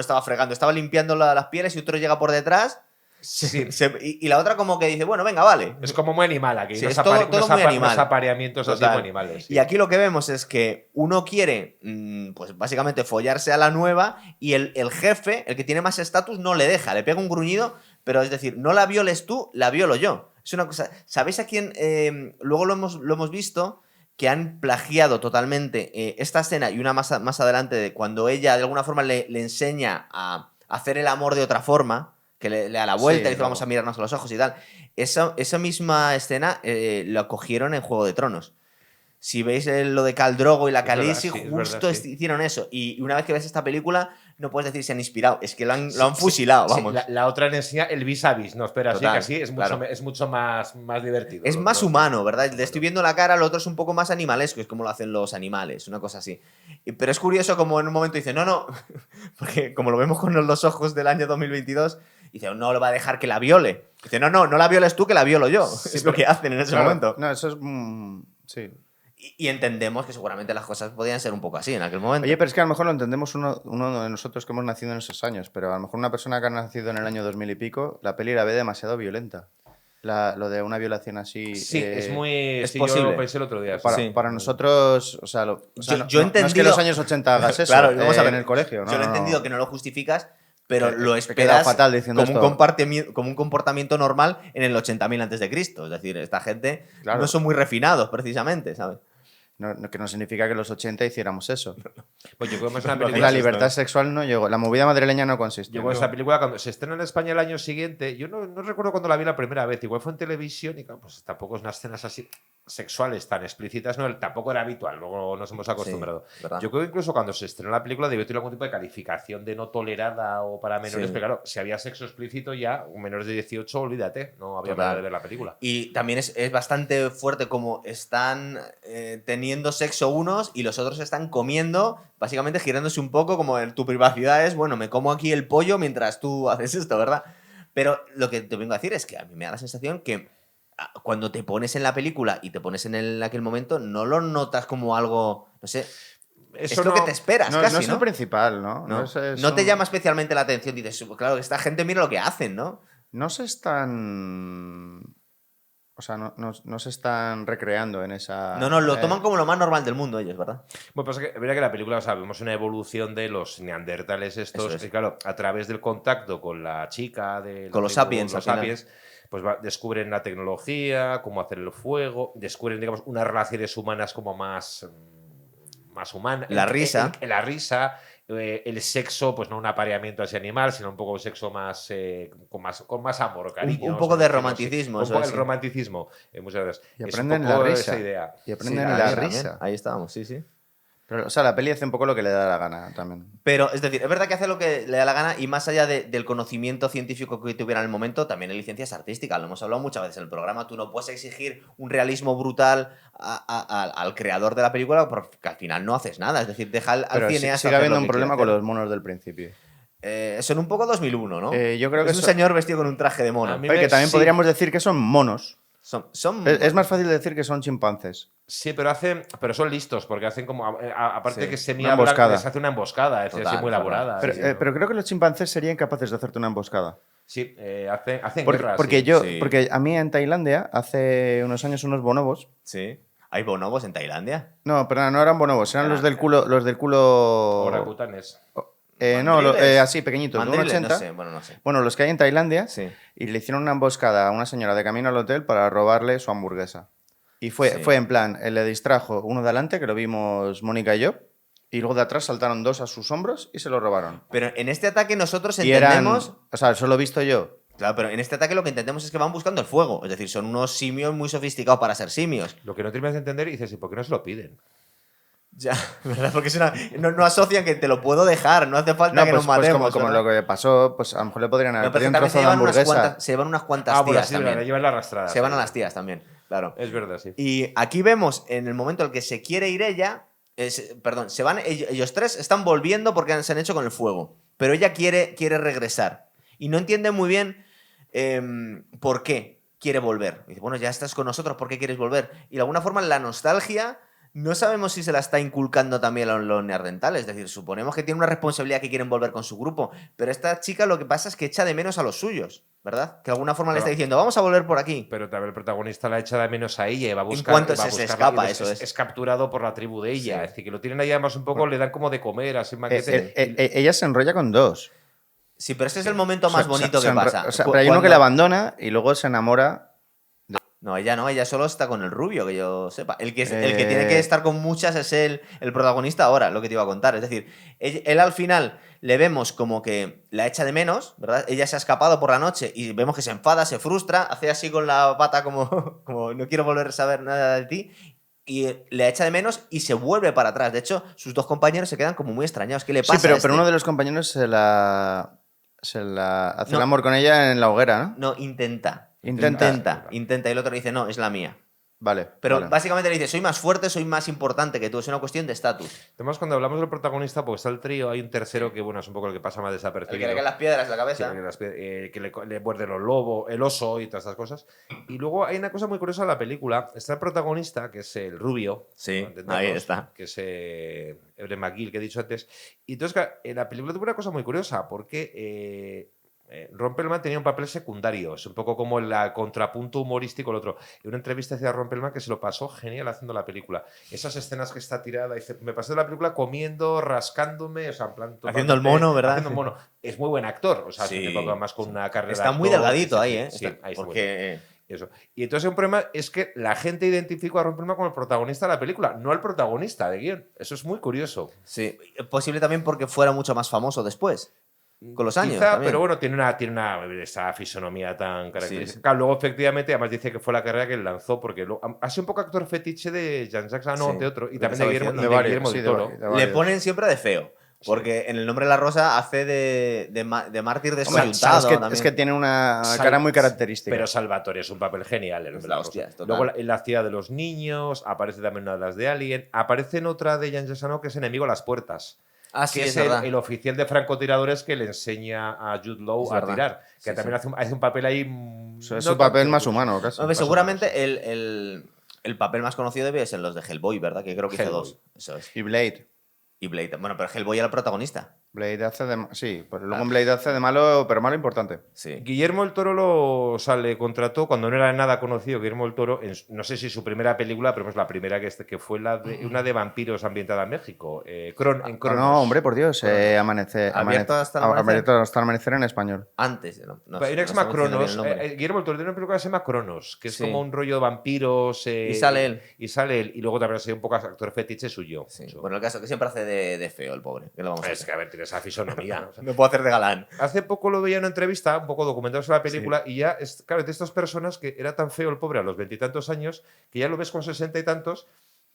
estaba limpiando las pieles y otro llega por detrás. Sí. Y la otra como que dice, bueno, venga, vale. Es como muy animal aquí, Sí, unos, es todo muy animal. unos apareamientos así Total. muy animales. sí. Y aquí lo que vemos es que uno quiere, pues básicamente follarse a la nueva y el jefe, el que tiene más estatus, no le deja, le pega un gruñido, pero es decir, no la violes tú, la violo yo. Es una cosa. ¿Sabéis a quién? Luego lo hemos visto que han plagiado totalmente esta escena y una más adelante de cuando ella de alguna forma le enseña a hacer el amor de otra forma, que le da la vuelta Sí, y dice luego. vamos a mirarnos a los ojos y tal. Esa misma escena la cogieron en Juego de Tronos. Si veis lo de Khal Drogo y la Es verdad, Khaleesi, sí, es justo verdad, sí. hicieron eso. Y una vez que ves esta película, no puedes decir si han inspirado. Es que lo han Sí, fusilado, sí, vamos. la otra le enseña el vis a vis. No, espera, sí, Total, que así es mucho, claro. es mucho más divertido. Es Lo más otro, humano, ¿verdad? Le estoy viendo la cara, lo otro es un poco más animalesco, es como lo hacen los animales, una cosa así. Pero es curioso como en un momento dice, no, porque como lo vemos con los ojos del año 2022, dice, no lo va a dejar que la viole. Dice, no la violes tú, que la violo yo. Es lo que hacen en ese Claro, momento. No, eso es... sí. Y entendemos que seguramente las cosas podían ser un poco así en aquel momento. Oye, pero es que a lo mejor lo entendemos uno de nosotros que hemos nacido en esos años, pero a lo mejor una persona que ha nacido en el año 2000 y pico, la peli la ve demasiado violenta. Lo de una violación así... Sí, es muy... es sí, posible. Yo lo pensé el otro día. Para, sí. para nosotros, o sea, Yo he no es que entendido- los años 80 hagas eso Claro, vamos a ver, en el colegio. Yo lo he entendido que no lo justificas, pero lo he quedado esperas fatal diciendo como, como un comportamiento normal en el 80.000 antes de Cristo. Es decir, esta gente Claro. no son muy refinados, precisamente, ¿sabes? Que no significa que en los 80 hiciéramos eso. Pues yo creo que es una No, película... La libertad sexual no llegó. La movida madrileña no Yo consistió. con esa película, cuando se estrena en España el año siguiente, yo no recuerdo cuando la vi la primera vez, igual fue en televisión y claro, pues tampoco es unas escenas así sexuales tan explícitas, no, tampoco era habitual, luego nos hemos acostumbrado. Sí, ¿verdad? Yo creo que incluso cuando se estrenó la película debió tener algún tipo de calificación de no tolerada o para menores, Sí. pero claro, si había sexo explícito ya, menores de 18, olvídate, no había Total. manera de ver la película. Y también es bastante fuerte como están teniendo sexo unos y los otros están comiendo, básicamente girándose un poco como tu privacidad es, bueno, me como aquí el pollo mientras tú haces esto, ¿verdad? Pero lo que te vengo a decir es que a mí me da la sensación que cuando te pones en la película y te pones en aquel momento, no lo notas como algo, no sé, es lo que te esperas No, casi, no es ¿no? el principal, ¿no? No, es no te un- llama especialmente la atención, dices, claro, esta gente mira lo que hacen, ¿no? No se están... O sea, no se están recreando en esa... No, lo toman como lo más normal del mundo ellos, ¿verdad? Bueno, pues es que, verá que la película, o sea, vemos una evolución de los neandertales estos, Eso es. y claro, a través del contacto con la chica, Con los sapiens, al final. pues descubren la tecnología, cómo hacer el fuego, descubren, digamos, unas relaciones humanas como más más humana. La risa. La risa. El sexo, pues no un apareamiento así animal, sino un poco un sexo más, con más amor, cariño. Un poco de romanticismo. Un Eso poco es, el sí. romanticismo. Muchas gracias. Y Es aprenden un la poco risa. esa idea. Y aprenden Sí, la también. risa. Ahí estábamos, sí, sí. Pero, o sea, la peli hace un poco lo que le da la gana también. Pero, es decir, es verdad que hace lo que le da la gana y más allá del conocimiento científico que tuviera en el momento, también hay licencias artísticas. Lo hemos hablado muchas veces en el programa. Tú no puedes exigir un realismo brutal al creador de la película porque al final no haces nada. Es decir, deja al Pero cineasta sigue hacer habiendo lo un que problema quiere con hacer. los monos del principio. Son un poco 2001, ¿no? Yo creo que es un eso- señor vestido con un traje de mono. A mí Oye, que también sí. podríamos decir que son monos. Son Es más fácil decir que son chimpancés. Sí, pero son listos, porque hacen como, aparte Sí, de que se una emboscada. les hace una emboscada, es decir, así Total, muy total. elaborada. Pero, sí, pero creo que los chimpancés serían capaces de hacerte una emboscada. sí, hacen Porque, guerra, porque sí. yo, Sí. porque a mí en Tailandia, hace unos años, unos bonobos. Sí. ¿Hay bonobos en Tailandia? No, perdón, no eran bonobos, eran los del culo. Los del culo. Orangutanes. No, ¿Mandriles? así, pequeñitos, de ¿Mandriles? 1,80. No sé, bueno, no sé. Bueno, los que hay en Tailandia. Sí. Y le hicieron una emboscada a una señora de camino al hotel para robarle su hamburguesa. Y fue, Sí. fue en plan, le distrajo uno de adelante, que lo vimos Mónica y yo, y luego de atrás saltaron dos a sus hombros y se lo robaron. Pero en este ataque nosotros Y eran, entendemos... o sea, eso lo he visto yo. Claro, pero en este ataque lo que entendemos es que van buscando el fuego. Es decir, son unos simios muy sofisticados para ser simios. Lo que no terminas de entender y dices, ¿y por qué no se lo piden? Ya, ¿verdad? Porque no asocian que te lo puedo dejar, no hace falta No, que pues, nos pues matemos. como ¿verdad? lo que pasó, pues a lo mejor le podrían haber No, pero pedido un también trozo de hamburguesa. se llevan unas cuantas Ah, bueno, tías sí, también. la llevan la arrastrada. Se van sí. a las tías también, claro. Es verdad, sí. Y aquí vemos, en el momento en el que se quiere ir ella, perdón, se van, ellos tres están volviendo porque se han hecho con el fuego, pero ella quiere regresar. Y no entiende muy bien por qué quiere volver. Y dice, bueno, ya estás con nosotros, ¿por qué quieres volver? Y de alguna forma la nostalgia no sabemos si se la está inculcando también a los neandertales. Es decir, suponemos que tiene una responsabilidad que quieren volver con su grupo, pero esta chica lo que pasa es que echa de menos a los suyos, ¿verdad? Que de alguna forma le Pero- está diciendo, vamos a volver por aquí. Pero también el protagonista la echa de menos a ella y va a buscar. cuanto va a se buscarla, escapa, y eso es. Es capturado por la tribu de ella. Sí. Es decir, que lo tienen ahí además un poco, le dan como de comer, así un banquete. Ella se enrolla con dos. Sí, pero ese es el momento más bonito que pasa. O sea, pero hay uno que la abandona y luego se enamora. No, ella solo está con el rubio, que yo sepa. El que tiene que estar con muchas es el protagonista ahora, lo que te iba a contar. Es decir, él al final le vemos como que la echa de menos, ¿verdad? Ella se ha escapado por la noche y vemos que se enfada, se frustra, hace así con la pata como no quiero volver a saber nada de ti. Y le echa de menos y se vuelve para atrás. De hecho, sus dos compañeros se quedan como muy extrañados. ¿Qué le pasa Sí, pero, a este? pero uno de los compañeros se la hace No. el amor con ella en la hoguera, ¿no? No, intenta. Intenta. Intenta. Y el otro le dice, no, es la mía. Vale. Pero vale. básicamente le dice, soy más fuerte, soy más importante que tú. Es una cuestión de estatus. Además, cuando hablamos del protagonista, pues está el trío, hay un tercero que, bueno, es un poco el que pasa más El desapercibido. que le caen las piedras en la Sí, cabeza. que le muerde los lobos, el oso y todas estas cosas. Y luego hay una cosa muy curiosa en la película. Está el protagonista, que es el rubio. Sí, ¿no? Entendernos, ahí está. Que es Ebre McGill, que he dicho antes. Y entonces, claro, en la película tuvo una cosa muy curiosa, porque Ron Perlman tenía un papel secundario. Es un poco como el contrapunto humorístico el otro. En una entrevista decía Ron Perlman que se lo pasó genial haciendo la película. Esas escenas que está tirada, dice, me pasé la película comiendo, rascándome, o sea, en plan... Haciendo el mono, ¿verdad? Haciendo el mono. Es muy buen actor, o sea, Sí, es un tipo más con una carrera Está de muy actor, delgadito sí, ahí, sí, ¿eh? sí, ahí está Porque... eso. Y entonces un problema es que la gente identificó a Ron Perlman como el protagonista de la película, no el protagonista de guión. Eso es muy curioso. Sí, posible también porque fuera mucho más famoso después. Con los años Quizá, también. pero bueno, tiene esa fisonomía tan característica. Sí. Claro, luego, efectivamente, además dice que fue la carrera que él lanzó, porque ha sido un poco actor fetiche de Jean-Jacques Hano, Sí, de otro, y lo que también de estaba Guillermo, diciendo. y de Guillermo del Toro. de Le varios. ponen siempre de feo. Porque en El nombre de la rosa hace de mártir Hombre, descoyuntado. es también. que tiene una Sal- cara muy característica. Pero Salvatore es un papel genial. Es la hostia, es total. Luego en la ciudad de los niños, aparece también una de las de Alien, aparece en otra de Jean-Jacques Hano que es Enemigo a las puertas. Ah, sí, Que es es verdad. el oficial de francotiradores que le enseña a Jude Law Es a verdad. tirar. Que Sí, también hace un papel ahí. Es un papel más humano, casi. Hombre, seguramente el papel más conocido debe ser los de Hellboy, ¿verdad? Que creo que hizo Hellboy. dos. Eso es. Y Blade. Y Blade. Bueno, pero Hellboy era el protagonista. Blade hace de... Sí, pero luego en Blade hace de malo, pero malo importante. Sí. Guillermo del Toro lo contrató cuando no era nada conocido. Guillermo del Toro, no sé si su primera película, pero es la primera que fue una de vampiros ambientada en México. En Cronos. No, hombre, por Dios. Abierto hasta el amanecer. Abierto hasta el amanecer en español. Antes, no Hay una que se llama no sé Cronos. el nombre. Guillermo del Toro tiene una película que se llama Cronos, que es Sí. como un rollo de vampiros. Y sale él. Y sale él. Y luego también ha sido un poco actor fetiche suyo. Sí. Bueno, el caso es que siempre hace de feo el pobre. ¿Qué le vamos a Es hacer? que, a ver, tiene esa fisonomía. O sea, No puedo hacer de galán. hace poco lo veía en una entrevista, un poco documentado sobre la película, y ya, claro, de estas personas que era tan feo el pobre a los 20 y tantos años, que ya lo ves con 60 y tantos,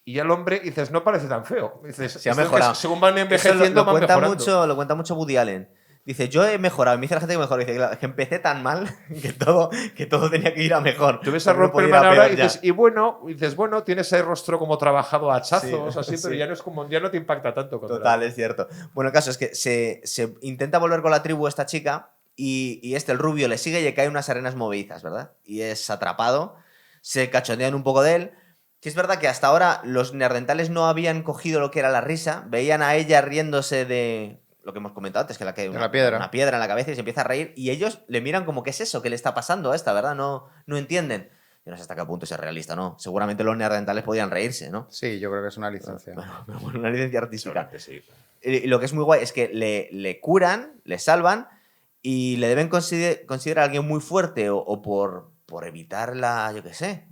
y ya el hombre, dices, no parece tan feo. Dices, Se ha esto es que mejorado. según van Eso envejeciendo, van cuenta mejorando. lo cuenta mucho Woody Allen. Dice, yo he mejorado. Me dice la gente que mejor. Dice, claro, es que empecé tan mal que todo tenía que ir a mejor. Tú ves a Pero no podía ir Romperman ahora peor y dices, bueno, tienes ese rostro como trabajado a hachazos, Sí, así, pero sí. ya no es como, ya no te impacta tanto. Total, es cierto. Bueno, el caso es que se intenta volver con la tribu esta chica y el rubio, le sigue y le cae unas arenas movedizas, ¿verdad? Y es atrapado, se cachondean un poco de él. Que es verdad que hasta ahora los neandertales no habían cogido lo que era la risa, veían a ella riéndose de lo que hemos comentado antes, que le cae la piedra. una piedra en la cabeza y se empieza a reír, y ellos le miran como, ¿qué es eso? ¿Qué le está pasando a esta, verdad? No entienden. Yo no sé hasta qué punto es realista, ¿no? Seguramente los neandertales podían reírse, ¿no? Sí, yo creo que es una licencia. Bueno, una licencia artística. Seguramente sí. Y lo que es muy guay es que le curan, le salvan y le deben considerar a alguien muy fuerte o por evitar yo qué sé,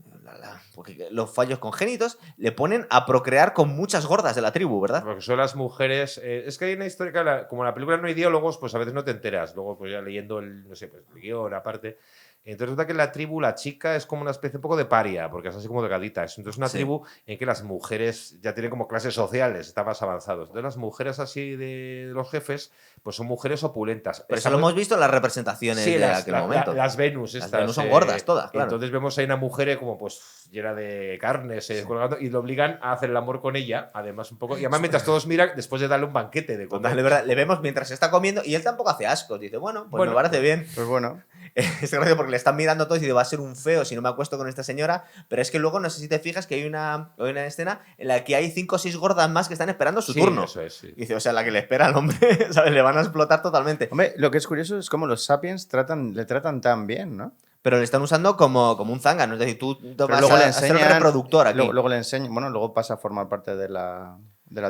porque los fallos congénitos, le ponen a procrear con muchas gordas de la tribu, ¿verdad? Porque son las mujeres. Es que hay una historia que, como en la película no hay diálogos, pues a veces no te enteras. Luego, pues ya leyendo no sé, pues, el guión aparte. Entonces resulta que en la tribu la chica es como una especie un poco de paria, porque es así como delgadita. Entonces una Sí. tribu en que las mujeres ya tienen como clases sociales, están más avanzados. Entonces las mujeres así de los jefes, pues son mujeres opulentas. Pero eso lo hemos visto en las representaciones Sí, de aquel momento. las Venus Las estas. Venus son gordas todas, claro. Entonces vemos ahí una mujer como pues llena de carnes colgando y lo obligan a hacer el amor con ella, además un poco. Y además mientras todos miran, después de darle un banquete de comer. Total, de verdad, le vemos mientras está comiendo y él tampoco hace asco. Dice, bueno, pues me parece bien. Pues bueno. Es gracioso porque le están mirando todos y dice, va a ser un feo si no me acuesto con esta señora. Pero es que luego, no sé si te fijas, que hay una escena en la que hay 5 o 6 gordas más que están esperando su turno. Eso es, sí. Y dice, o sea, la que le espera al hombre, ¿sabes? Le van a explotar totalmente. Hombre, lo que es curioso es cómo los sapiens le tratan tan bien, ¿no? Pero le están usando como un zángano. Es decir, tú vas luego a ser un reproductor aquí. Luego le enseñan, bueno, luego pasa a formar parte de la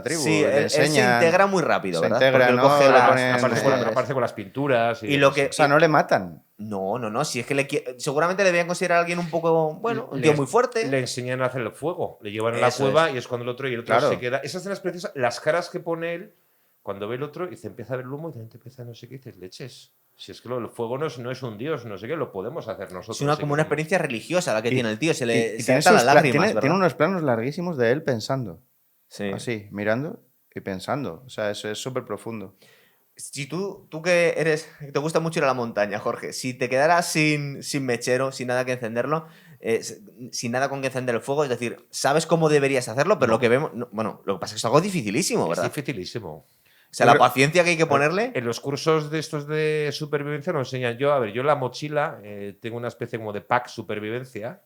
tribu. Sí, le él se enseñan, integra muy rápido, se ¿verdad? integra, Porque él ¿no? coge Le las- ponen- Aparece con las pinturas. Y lo que- O sea, no le matan. No, si es que seguramente le debían considerar a alguien un poco, bueno, un tío muy fuerte. Le enseñan a hacer el fuego. Le llevan a la Eso cueva es. y es cuando el otro Claro. se queda. Esas escenas preciosas, las caras que pone él cuando ve el otro y se empieza a ver el humo y también te empieza no sé qué y dices, leches. Si es que el fuego no es un dios, no sé qué, lo podemos hacer nosotros. Es si como una queremos. experiencia religiosa la que tiene el tío. Se Y le tiene, saltan las sus lágrimas, tiene ¿verdad? unos planos larguísimos de él pensando. Sí. Así, mirando y pensando. O sea, eso es súper profundo. Si tú que te gusta mucho ir a la montaña, Jorge, si te quedaras sin mechero, sin nada que encenderlo, sin nada con que encender el fuego, es decir, sabes cómo deberías hacerlo, pero lo que vemos, bueno, lo que pasa es que es algo dificilísimo, Es ¿verdad? dificilísimo. O sea, la paciencia que hay que ponerle. En los cursos de estos de supervivencia nos enseñan yo en la mochila tengo una especie como de pack supervivencia.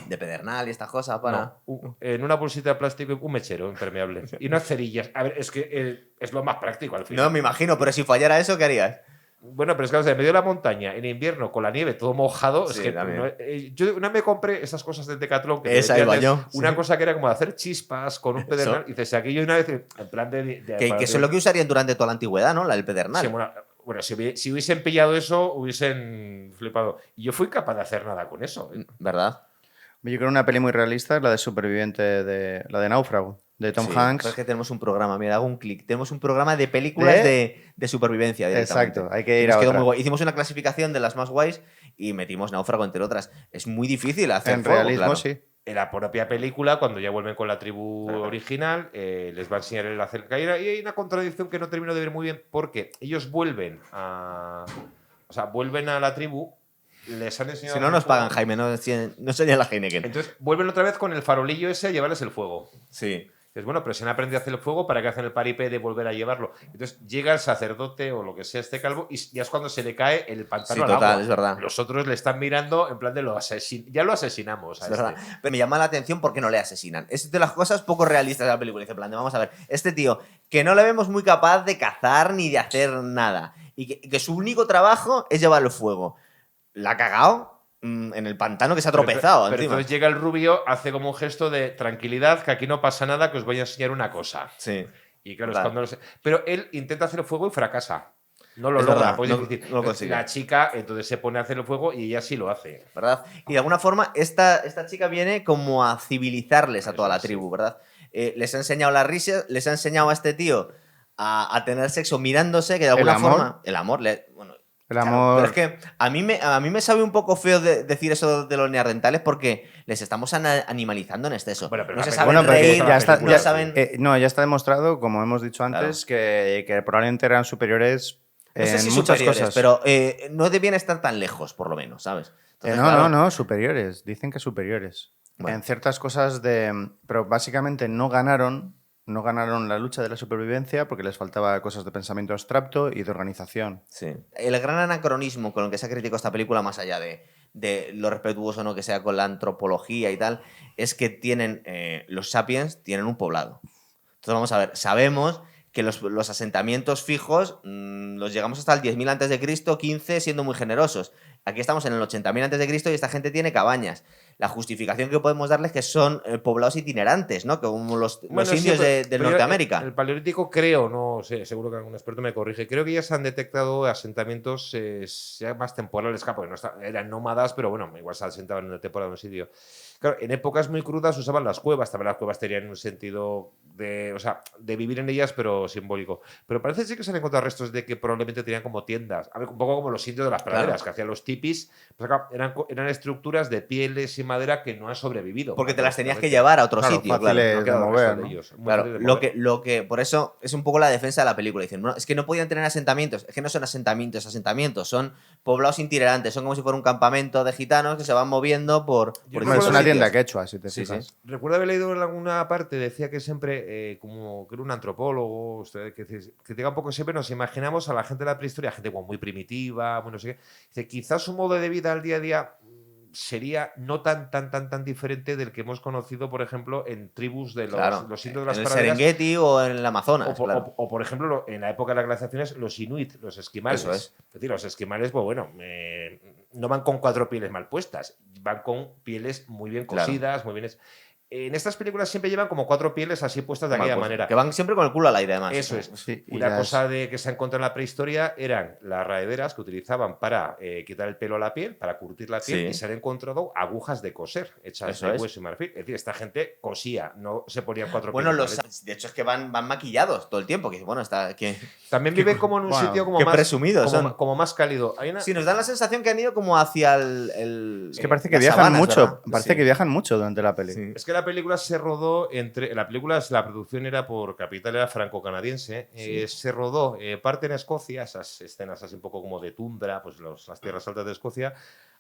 De pedernal y estas cosas para. No, en una bolsita de plástico un mechero impermeable y unas cerillas. A ver, es que es lo más práctico al final. No, me imagino, pero si fallara eso, ¿qué harías? Bueno, pero es que o sea, en medio de la montaña, en invierno, con la nieve todo mojado, Sí, es que también. yo una vez me compré esas cosas del Decathlon que Esa te iba vendían, yo, una sí. cosa que era como de hacer chispas con un pedernal. Y dices, aquí yo una vez, en plan Que eso es lo que usarían durante toda la antigüedad, ¿no? La del pedernal. Sí, bueno, si hubiesen pillado eso, hubiesen flipado. Y yo fui capaz de hacer nada con eso. ¿Verdad? Yo creo que una peli muy realista es la de Superviviente, la de Náufrago, de Tom Sí, Hanks. pero es que tenemos un programa, mira, hago un clic. Tenemos un programa de películas de supervivencia. Directamente. Exacto, hay que ir Nos a quedó otra. muy guay. Hicimos una clasificación de las más guays y metimos Náufrago entre otras. Es muy difícil hacer En fuego, realismo, claro. sí. En la propia película, cuando ya vuelven con la tribu original, les va a enseñar el hacer caída. Y hay una contradicción que no termino de ver muy bien, porque ellos vuelven a la tribu, les han enseñado. Si no a hacer nos pagan, fuego. Jaime, no sería la Heineken. Entonces vuelven otra vez con el farolillo ese a llevarles el fuego. Sí. Dices, bueno, pero si han aprendido a hacer el fuego, ¿para qué hacen el paripé de volver a llevarlo? Entonces llega el sacerdote o lo que sea este calvo y ya es cuando se le cae el pantano Sí, al total, agua. es verdad. Los otros le están mirando en plan de ya lo asesinamos. Es verdad. Pero me llama la atención porque no le asesinan. Es de las cosas poco realistas de la película. Dice, en plan, vamos a ver, este tío que no le vemos muy capaz de cazar ni de hacer nada y que su único trabajo es llevar el fuego. La ha cagado en el pantano que se ha tropezado. Pero encima. entonces llega el rubio, hace como un gesto de tranquilidad, que aquí no pasa nada, que os voy a enseñar una cosa. Sí. Y claro, Total. es cuando pero él intenta hacer el fuego y fracasa. No lo Es logra. verdad, Pues no- es decir, no lo consigue. la chica entonces se pone a hacer el fuego y ella sí lo hace. ¿Verdad? Y de alguna forma esta chica viene como a civilizarles a toda Eso la es, tribu, sí. ¿verdad? Les ha enseñado la risa, les ha enseñado a este tío a tener sexo mirándose, que de alguna amor. forma... El amor. Bueno, El claro, amor. pero es que a mí me sabe un poco feo decir eso de los neandertales porque les estamos animalizando en exceso. Bueno, pero no la se película- saben Bueno, porque reír, la ya está, película, no ya, saben... no, ya está demostrado, como hemos dicho antes, que probablemente eran superiores No sé en si muchas superiores, cosas. pero no debían estar tan lejos, por lo menos, ¿sabes? Entonces, No, claro, no, superiores. Dicen que superiores. Bueno. En ciertas cosas de... Pero básicamente no ganaron la lucha de la supervivencia porque les faltaba cosas de pensamiento abstracto y de organización. Sí. El gran anacronismo con el que se ha criticado esta película, más allá de lo respetuoso o no que sea con la antropología y tal, es que tienen los sapiens tienen un poblado. Entonces vamos a ver, sabemos que los asentamientos fijos los llegamos hasta el 10.000 antes de Cristo, 15 siendo muy generosos. Aquí estamos en el 80.000 antes de Cristo y esta gente tiene cabañas. La justificación que podemos darles es que son poblados itinerantes, ¿no? Como los Bueno, sí, indios de pero Norteamérica. El Paleolítico creo, no sé, seguro que algún experto me corrige, creo que ya se han detectado asentamientos ya más temporales, porque no eran nómadas, pero bueno, igual se asentaban en una temporada en un sitio. Claro, en épocas muy crudas usaban las cuevas, también las cuevas tenían un sentido de, o sea, de vivir en ellas, pero simbólico. Pero parece sí que se han encontrado restos de que probablemente tenían como tiendas, a ver, un poco como los indios de las praderas, Claro. que hacían los tipis, pues acá eran estructuras de pieles y madera que no han sobrevivido. Porque te las tenías que básicamente. llevar a otro Claro, sitio, fáciles claro. No de queda mover, resto de ¿no? ellos, muy Claro, fácil de lo mover. que, por eso es un poco la defensa de la película. Dicen, "No, es que no podían tener asentamientos. Es que no son asentamientos, son poblados itinerantes. Son como si fuera un campamento de gitanos que se van moviendo por Yo Hombre, recuerdo es una sitios. tienda quechua, si te Sí, fijas. sí. Recuerdo haber leído en alguna parte, decía que siempre, como que era un antropólogo, que diga un poco siempre nos imaginamos a la gente de la prehistoria, gente como muy primitiva, muy no sé qué. Dice, quizás su modo de vida al día a día sería no tan diferente del que hemos conocido, por ejemplo, en tribus de Claro. los indios de las En el praderas. Serengeti o en el Amazonas, claro. O, por ejemplo, en la época de las glaciaciones, los inuit, los esquimales. Eso es. decir, los esquimales, pues bueno, no van con 4 pieles mal puestas, van con pieles muy bien Claro. cosidas, muy bien. En estas películas siempre llevan como 4 pieles así puestas de Mal aquella puesto. manera. Que van siempre con el culo al aire, además. Eso es. Sí, y Una las- cosa de que se ha encontrado en la prehistoria eran las raederas que utilizaban para quitar el pelo a la piel, para curtir la piel, Sí. y se han encontrado agujas de coser hechas Eso de es. hueso y marfil. Es decir, esta gente cosía, no se ponían 4 Bueno, pieles. de hecho es que van maquillados todo el tiempo. Que bueno, También viven como en un bueno, sitio como qué más, presumidos son. como más cálido. Hay una, Sí, nos dan la sensación que han ido como hacia el Es que parece que las viajan sabanas, mucho. ¿verdad? Parece Sí. que viajan mucho durante la peli. Sí. Es que la película se rodó la producción era por capital, era franco-canadiense. Se rodó parte en Escocia, esas escenas así un poco como de tundra, pues las tierras altas de Escocia.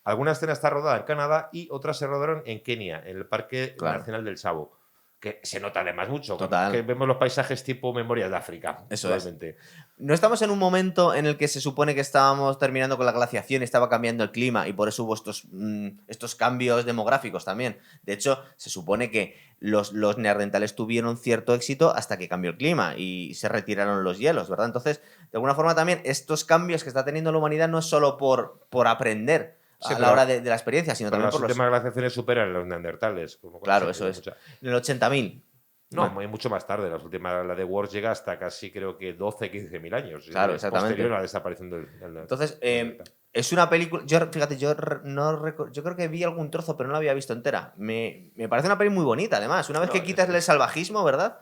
Alguna escena está rodada en Canadá y otras se rodaron en Kenia, en el Parque Claro. Nacional del Savo. Que se nota además mucho. Total. Que vemos los paisajes tipo Memorias de África. Eso es. totalmente. No estamos en un momento en el que se supone que estábamos terminando con la glaciación y estaba cambiando el clima y por eso hubo estos cambios demográficos también. De hecho, se supone que los neandertales tuvieron cierto éxito hasta que cambió el clima y se retiraron los hielos, ¿verdad? Entonces, de alguna forma también estos cambios que está teniendo la humanidad no es solo por aprender Sí, a pero- la hora de la experiencia, sino Pero también las por los... últimas glaciaciones superan a los neandertales. Claro, eso es. En el 80.000. No, mucho más tarde. Las últimas, la de Wars llega hasta casi creo que 12-15.000 años. Claro, exactamente. Posterior a la desaparición del Entonces, neandertal. es una película. Fíjate, yo creo que vi algún trozo, pero no la había visto entera. Me parece una peli muy bonita, además. Una vez No, que es quitas que- el salvajismo, ¿verdad?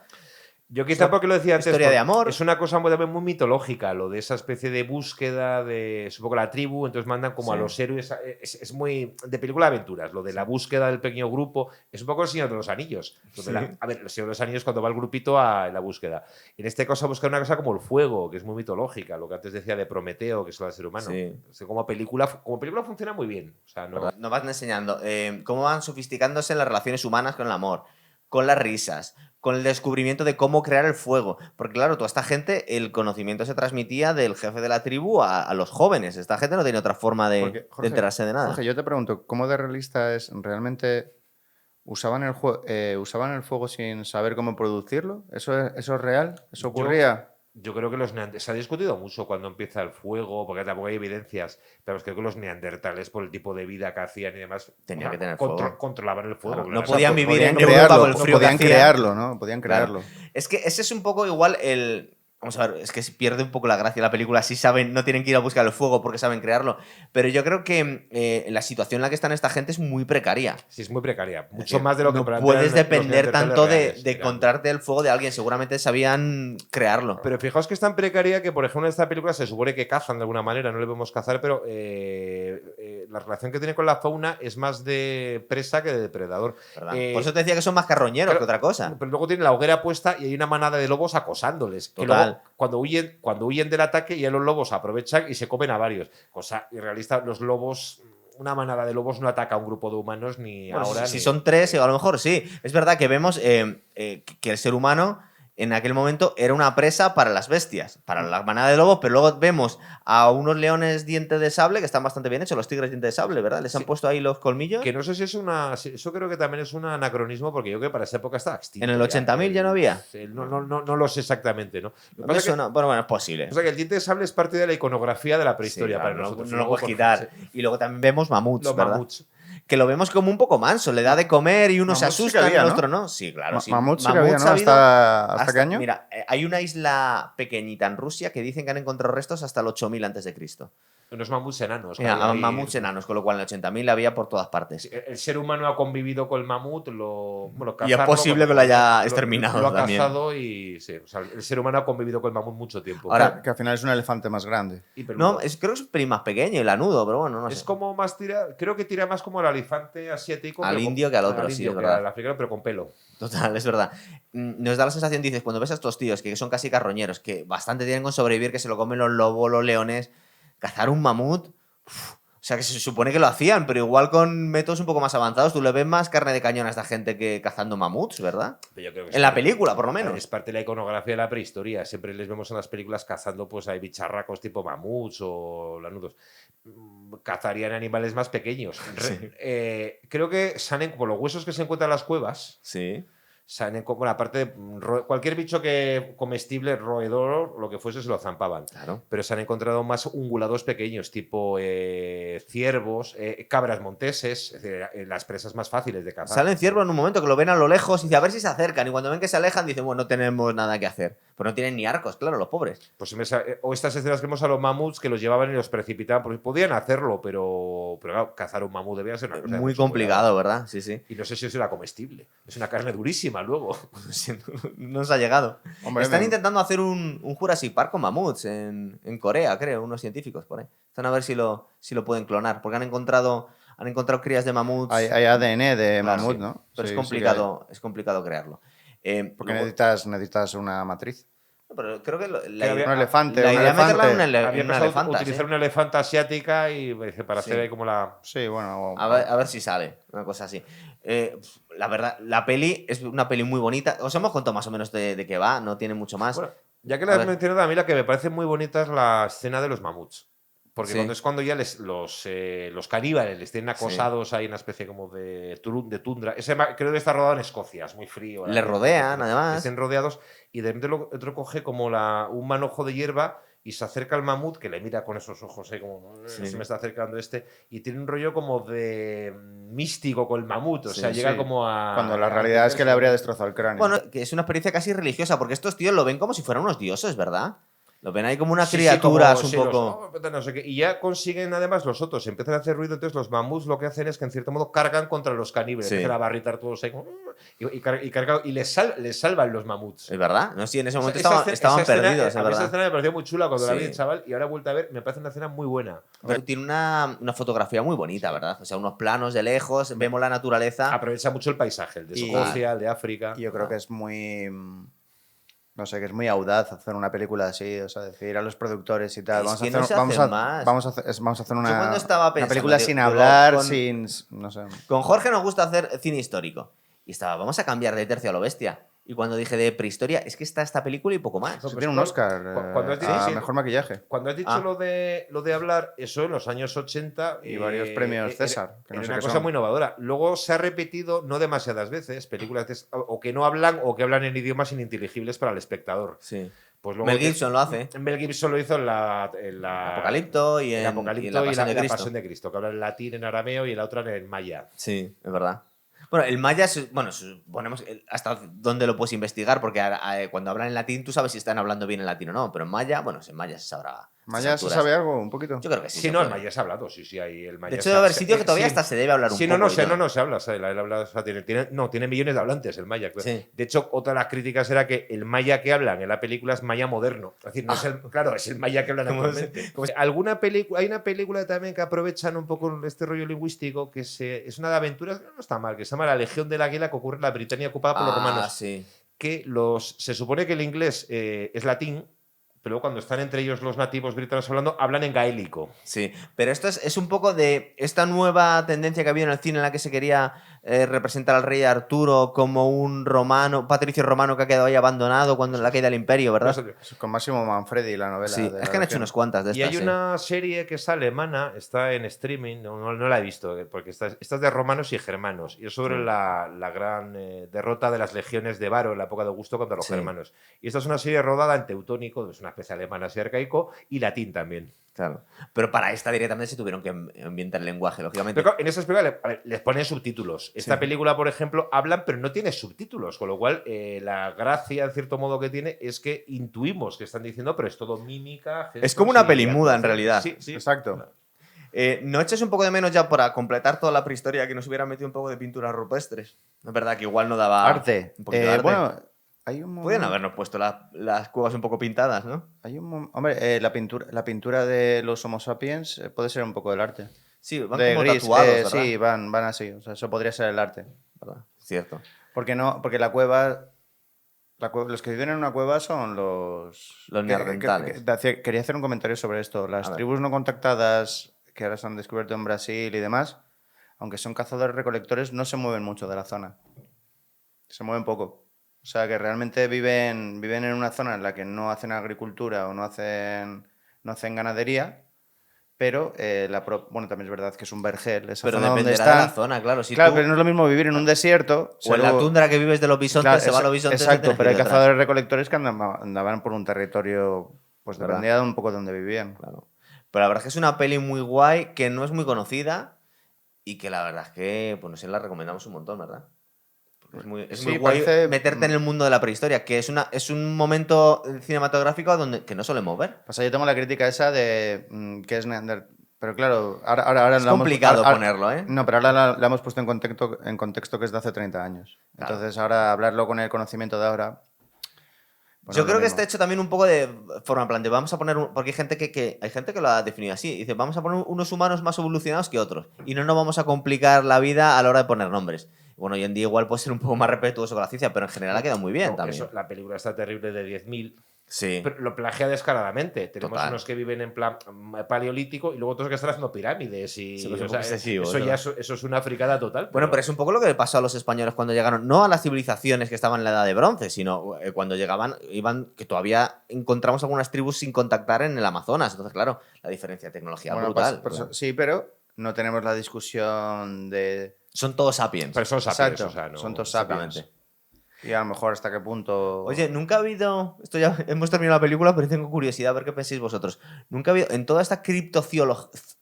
Yo quizá porque lo decía antes. historia de porque amor. Es una cosa muy mitológica, lo de esa especie de búsqueda de, supongo, la tribu, entonces mandan como a Sí. los héroes. Es muy de película de aventuras, lo de la búsqueda del pequeño grupo. Es un poco el Señor de los Anillos. Sí. A ver, el Señor de los Anillos cuando va el grupito a la búsqueda. En este caso a buscar una cosa como el fuego, que es muy mitológica, lo que antes decía de Prometeo, que es lo del ser humano. Sí. O sea, como película funciona muy bien. O sea, no, Nos van enseñando cómo van sofisticándose las relaciones humanas con el amor. con las risas, con el descubrimiento de cómo crear el fuego. Porque claro, toda esta gente, el conocimiento se transmitía del jefe de la tribu a los jóvenes. Esta gente no tenía otra forma de, Porque, de enterarse de nada. Jorge, yo te pregunto, ¿cómo de realista es realmente? ¿Usaban usaban el fuego sin saber cómo producirlo? ¿Eso es real? ¿Eso ocurría? Yo creo que se ha discutido mucho cuando empieza el fuego, porque tampoco hay evidencias, pero creo que los neandertales, por el tipo de vida que hacían y demás, Tenían que tener fuego. controlaban el fuego. Claro, no claro. podían O sea, vivir en podían Europa crearlo, con el frío que podían hacía. crearlo, ¿no? Podían Claro. crearlo. Es que ese es un poco igual el... Vamos a ver, es que se pierde un poco la gracia de la película. Sí saben, no tienen que ir a buscar el fuego porque saben crearlo. Pero yo creo que la situación en la que están esta gente es muy precaria. Sí, es muy precaria. Mucho decir, más de lo que no plantean puedes los depender neandertales tanto reales, de claro. encontrarte el fuego de alguien. Seguramente sabían crearlo. Pero fijaos que es tan precaria que, por ejemplo, en esta película se supone que cazan de alguna manera, no le vemos cazar, pero la relación que tiene con la fauna es más de presa que de depredador. ¿Verdad? Por eso te decía que son más carroñeros claro, que otra cosa. Pero luego tienen la hoguera puesta y hay una manada de lobos acosándoles. Que Total. luego, cuando huyen del ataque, ya los lobos aprovechan y se comen a varios. Cosa irrealista, los lobos... Una manada de lobos no ataca a un grupo de humanos ni Bueno, ahora. si ni... son tres, a lo mejor sí. Es verdad que vemos que el ser humano en aquel momento era una presa para las bestias, para la manada de lobos, pero luego vemos a unos leones dientes de sable que están bastante bien hechos, los tigres dientes de sable, ¿verdad? Les han puesto ahí los colmillos. Que no sé si es una... Eso creo que también es un anacronismo porque yo creo que para esa época estaba extinto. En el 80.000 ya no había. No lo sé exactamente, ¿no? Lo que pasa Eso no, bueno, es posible. o sea que el diente de sable es parte de la iconografía de la prehistoria Sí, para claro, nosotros. no lo puedes Luego, quitar. sí, Y luego también vemos mamuts, los ¿verdad? mamuts. Que lo vemos como un poco manso, le da de comer y uno se Mamuts sí que asusta y había, el ¿no? otro no. Sí, claro, sí. Mamuts sí que Mamuts había, ¿no? ha habido ¿Hasta qué año? Mira, hay una isla pequeñita en Rusia que dicen que han encontrado restos hasta el 8000 a.C. Unos mamuts enanos. Mira, claro, ahí- mamuts enanos, con lo cual en el 80.000 había por todas partes. El ser humano ha convivido con el mamut, Y es cazarlo, posible que lo haya exterminado Lo ha también. cazado y sí, o sea, el ser humano ha convivido con el mamut mucho tiempo. Ahora- Que al final es un elefante más grande. Y peludo. No, creo que es un pelín más pequeño y lanudo, pero bueno, no Es sé. como más creo que tira más como al elefante asiático. Al pero con- indio que al otro, sí, indio es que verdad. al africano, pero con pelo. Total, es verdad. Nos da la sensación, dices, cuando ves a estos tíos que son casi carroñeros, que bastante tienen con sobrevivir, que se lo comen los lobos, los leones, cazar un mamut. O sea, que se supone que lo hacían, pero igual con métodos un poco más avanzados. Tú le ves más carne de cañón a esta gente que cazando mamuts, ¿verdad? Pero yo creo que En la película, por lo menos. Es parte de la iconografía de la prehistoria. Siempre les vemos en las películas cazando, pues hay bicharracos tipo mamuts o lanudos. Cazarían animales más pequeños. Creo que salen por los huesos que se encuentran en las cuevas. Sí. Salen como la parte de cualquier bicho que comestible, roedor, lo que fuese, se lo zampaban. Claro. Pero se han encontrado más ungulados pequeños, tipo ciervos, cabras monteses, es decir, las presas más fáciles de cazar. Salen ciervos en un momento que lo ven a lo lejos y dicen, a ver si se acercan. Y cuando ven que se alejan, dicen, bueno, no tenemos nada que hacer. Pues no tienen ni arcos, claro, los pobres. Pues o estas escenas que vemos a los mamuts que los llevaban y los precipitaban, porque podían hacerlo, pero claro, cazar un mamut debía ser una cosa de Muy mucho complicado, cuidado. ¿verdad? Sí, sí. Y no sé si eso era comestible. Es una carne durísima luego. No nos ha llegado. Hombre, Están intentando hacer un Jurassic Park con mamuts en Corea, creo, unos científicos por ahí. Están a ver si lo pueden clonar, porque han encontrado crías de mamuts. Hay ADN de Claro, mamut, sí. ¿no? Pero Sí, es complicado crearlo. Porque Luego- necesitas una matriz. pero creo que Un elefante, la un idea es meterla elefante. en Había una pensado elefanta. utilizar sí. una elefanta asiática y para Sí. hacer ahí como la... Sí, bueno. A ver si sale, una cosa así. La verdad, la peli es una peli muy bonita. Os hemos contado más o menos de qué va, no tiene mucho más. Bueno, ya que A la has ver. mencionado, a mí la que me parece muy bonita es la escena de los mamuts. Porque Sí. cuando ya los caníbales les tienen acosados, hay una especie como de tundra. Creo que está rodado en Escocia, es muy frío. Le rodean, además. Estén rodeados y de repente otro coge como un manojo de hierba y se acerca al mamut, que le mira con esos ojos ahí como, Sí. se me está acercando y tiene un rollo como de místico con el mamut, o Sí, sea, llega sí. como a... Cuando la a realidad es que le entenderse. habría destrozado el cráneo. Bueno, que es una experiencia casi religiosa, porque estos tíos lo ven como si fueran unos dioses, ¿verdad? Lo ven ahí como unas Sí, sí, criaturas como, un sí, poco. no sé qué. Y ya consiguen, además, los otros empiezan a hacer ruido. Entonces, los mamuts lo que hacen es que, en cierto modo, cargan contra los caníbales. Sí. Empiezan a barritar todos ahí. Y les salvan los mamuts. ¿Es verdad? No, sí, en ese momento Esa estaban escena, perdidos, es a mí esa verdad. escena me pareció muy chula cuando la vi Sí. el chaval y ahora he vuelto a ver. Me parece una escena muy buena. Pero tiene una fotografía muy bonita, ¿verdad? O sea, unos planos de lejos, vemos la naturaleza. Aprovecha mucho el paisaje, el de Y- Escocia, el de África. Yo creo que es muy. No sé, que es muy audaz hacer una película así, o sea, decir a los productores y tal. Es Vamos a que hacer, no se vamos hacen a, más. vamos a hacer Yo una, cuando estaba una pensando, película digo, sin digo, hablar, con- sin. No sé. Con Jorge nos gusta hacer cine histórico. y estaba, vamos a cambiar de tercio a lo bestia. Y cuando dije de prehistoria, es que está esta película y poco más. No, Tiene un Oscar cuando has dicho, a sí, mejor maquillaje. Cuando has dicho Ah. lo de hablar, eso en los años 80. Y varios premios César, que no Era sé una qué cosa son. muy innovadora. Luego se ha repetido no demasiadas veces películas o que no hablan o que hablan en idiomas ininteligibles para el espectador. Sí. Pues luego Mel Gibson lo hace. Mel Gibson lo hizo en la Apocalipto y en en Apocalipto y en La Pasión de La Cristo. Pasión de Cristo, que habla en latín, en arameo y la otra en maya. Sí, es verdad. Bueno, el maya, bueno, suponemos hasta dónde lo puedes investigar, porque cuando hablan en latín tú sabes si están hablando bien en latín o no, pero en maya, bueno, en maya se sabrá. a estas ¿Maya se alturas. sabe algo? ¿Un poquito? Yo creo que sí. Sí, se no, el puede. maya se ha hablado, sí, hay el maya. De hecho, debe haber sitios que todavía sí. hasta se debe hablar un Sí, poco. no, y todo. no, se habla, él habla, o sea, tiene millones de hablantes el maya. Sí. De hecho, otra de las críticas era que el maya que hablan en la película es maya moderno. Es decir, no es claro, es el maya que hablan ¿Cómo actualmente. se- Hay una película también que aprovechan un poco este rollo lingüístico, que es una de aventuras, no está mal, que se llama La Legión del Águila, que ocurre en la Britania ocupada por los romanos. Sí. Que se supone que el inglés es latín, pero luego cuando están entre ellos los nativos britanos hablando, hablan en gaélico. Sí, pero esto es un poco de esta nueva tendencia que había en el cine en la que se quería representar al rey Arturo como un romano, patricio romano que ha quedado ahí abandonado cuando en la caída del imperio, ¿verdad? Con Máximo Manfredi, la novela. Sí, de es la que han hecho Legión. unas cuantas de Y estas. hay una serie que es alemana, está en streaming, no la he visto, porque esta es de romanos y germanos, y es sobre la gran derrota de las legiones de Varo en la época de Augusto contra los Sí. germanos. Y esta es una serie rodada en teutónico, es una especie alemana así arcaico, y latín también. Claro. Pero para esta directamente se tuvieron que ambientar el lenguaje, lógicamente. Pero claro, en esas películas les ponen subtítulos. Esta Sí. película, por ejemplo, hablan, pero no tiene subtítulos, con lo cual la gracia, en cierto modo, que tiene es que intuimos que están diciendo, pero es todo mímica. Es como una gestos peli y muda, en actuación. realidad. Sí, sí. Exacto. ¿No echas un poco de menos ya para completar toda la prehistoria que nos hubiera metido un poco de pinturas rupestres? Es verdad que igual no daba Arte. un poquito de arte. Bueno, hay un Podrían momento- habernos puesto las cuevas un poco pintadas, ¿no? Hombre, la pintura de los Homo sapiens puede ser un poco del arte. Sí, van de como gris, tatuados, ¿verdad? sí, van así. O sea, eso podría ser el arte. ¿Verdad? Cierto. Porque no, porque la cueva, los que viven en una cueva son los neandertales. Quería hacer un comentario sobre esto. A Las ver. tribus no contactadas que ahora se han descubierto en Brasil y demás, aunque son cazadores recolectores, no se mueven mucho de la zona. Se mueven poco. O sea, que realmente viven en una zona en la que no hacen agricultura o no hacen ganadería, pero bueno, también es verdad que es un vergel. Esa Pero zona donde dependerá de la están. zona, claro. Si Claro, tú- pero no es lo mismo vivir en un desierto. o en la tundra que vives de los bisontes, Claro, se va a los bisontes. exacto, tienes que pero hay ir detrás. cazadores recolectores que andaban por un territorio, pues ¿Verdad? dependía de un poco de donde vivían. Claro. Pero la verdad es que es una peli muy guay, que no es muy conocida y que la verdad es que, pues no sé, la recomendamos un montón, ¿verdad? Porque es muy Sí, guay parece- meterte en el mundo de la prehistoria, que es un momento cinematográfico que no solemos ver. O sea, yo tengo la crítica esa de que es Neandertal. Pero claro, ahora Es la hemos- complicado ahora- ponerlo, ¿eh? No, pero ahora la hemos puesto en contexto que es de hace 30 años. Claro. Entonces ahora hablarlo con el conocimiento de ahora. pues Yo no es creo lo que mismo. está hecho también un poco de forma en plan de vamos a poner porque hay gente que lo ha definido así, dice, vamos a poner unos humanos más evolucionados que otros y no nos vamos a complicar la vida a la hora de poner nombres. Bueno, hoy en día igual puede ser un poco más respetuoso con la ciencia, pero en general ha quedado muy bien No, también. eso, la película está terrible de 10.000. Sí. Pero lo plagia descaradamente. Tenemos Total. unos que viven en plan paleolítico y luego otros que están haciendo pirámides. Y, Sí, pues un o sea, poco excesivo, eso ¿verdad? eso es una fricada total. Bueno, pero es un poco lo que le pasó a los españoles cuando llegaron, no a las civilizaciones que estaban en la edad de bronce, sino cuando llegaban, que todavía encontramos algunas tribus sin contactar en el Amazonas. Entonces, claro, la diferencia de tecnología es Bueno, brutal. sí, pero no tenemos la discusión de. Son todos sapiens. Pero son sapiens, Exacto, o sea, no- son todos sapiens. Exactamente. Y a lo mejor hasta qué punto. Oye, nunca ha habido. Esto ya hemos terminado la película, pero tengo curiosidad a ver qué pensáis vosotros. Nunca ha habido. En toda esta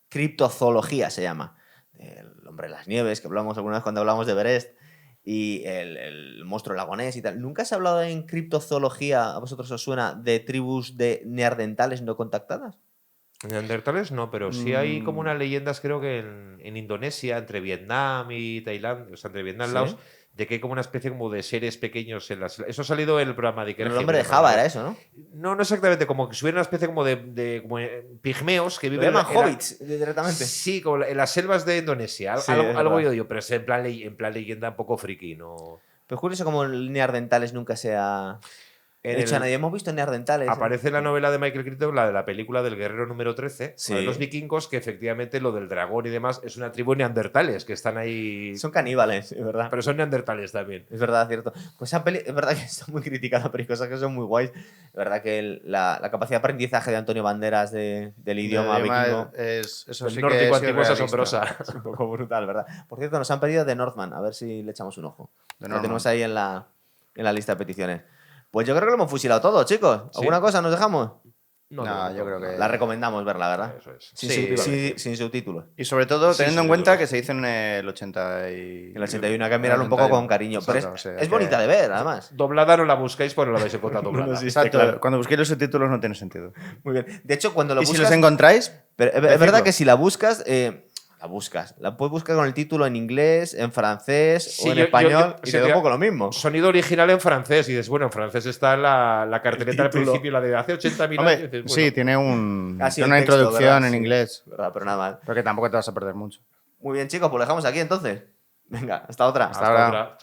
criptozoología se llama. El hombre de las nieves, que hablamos alguna vez cuando hablamos de Everest. Y el monstruo lagonés y tal. ¿Nunca se ha hablado en criptozoología, a vosotros os suena, de tribus de neandertales no contactadas? Neandertales no, pero sí hay como unas leyendas, creo que en Indonesia, entre Vietnam y Tailandia, o sea, entre Vietnam y ¿Sí? Laos, de que hay como una especie como de seres pequeños en las. Eso ha salido en el programa de Iker El hombre de Jiménez, Java ¿no? era eso, ¿no? No exactamente, como que si hubiera una especie como de como, pigmeos que Lo viven llaman en la- hobbits directamente. Sí, como en las selvas de Indonesia. Sí, algo es algo verdad. oído yo, pero es en plan leyenda un poco friki, ¿no? Pero es curioso como el neandertales nunca se ha. En De hecho, el- nadie hemos visto neandertales. Aparece la novela de Michael Crichton, la de la película del guerrero número 13, Sí. de los vikingos, que efectivamente lo del dragón y demás es una tribu de neandertales que están ahí. Son caníbales, es verdad. Pero son neandertales también. Es verdad, cierto. Pues esa peli, es verdad que está muy criticada, pero hay cosas que son muy guays. Es verdad que la capacidad de aprendizaje de Antonio Banderas del idioma vikingo eso El sí nórdico que es antiguo es irrealista. asombrosa. es un poco brutal, ¿verdad? Por cierto, nos han pedido The Northman, a ver si le echamos un ojo. The Lo Northman. tenemos ahí en la lista de peticiones. Pues yo creo que lo hemos fusilado todo, chicos. ¿Alguna Sí. cosa nos dejamos? No, yo creo que- La recomendamos verla, ¿verdad? Eso es. Sin, Sí, sin subtítulos. Y sobre todo Sí, teniendo sí, en cuenta desde que se hizo en el 80 y... En el 81 hay que mirarlo un poco 81. con cariño. Pero Exacto, sí, es hay bonita que- de ver, además. Doblada no la busquéis porque no la vais a encontrar doblada. No, sí. Exacto, claro. cuando busquéis los subtítulos no tiene sentido. Muy bien. De hecho, cuando lo Y si buscas... los encontráis, Pero es Decidlo. verdad que si la buscas, la puedes buscar con el título en inglés, en francés Sí, o en yo- español y sí, te da un tío, poco lo mismo. Sonido original en francés. Y dices, bueno, en francés está la carteleta al título. principio, la de hace 80.000 hombre, años. y dices, sí, bueno, tiene Ah, sí, tiene el una texto, introducción ¿verdad? en Sí. inglés, ¿Verdad? Pero nada mal. pero que tampoco te vas a perder mucho. Muy bien, chicos, pues lo dejamos aquí entonces. Venga, hasta otra. Hasta ahora. otra. Chao.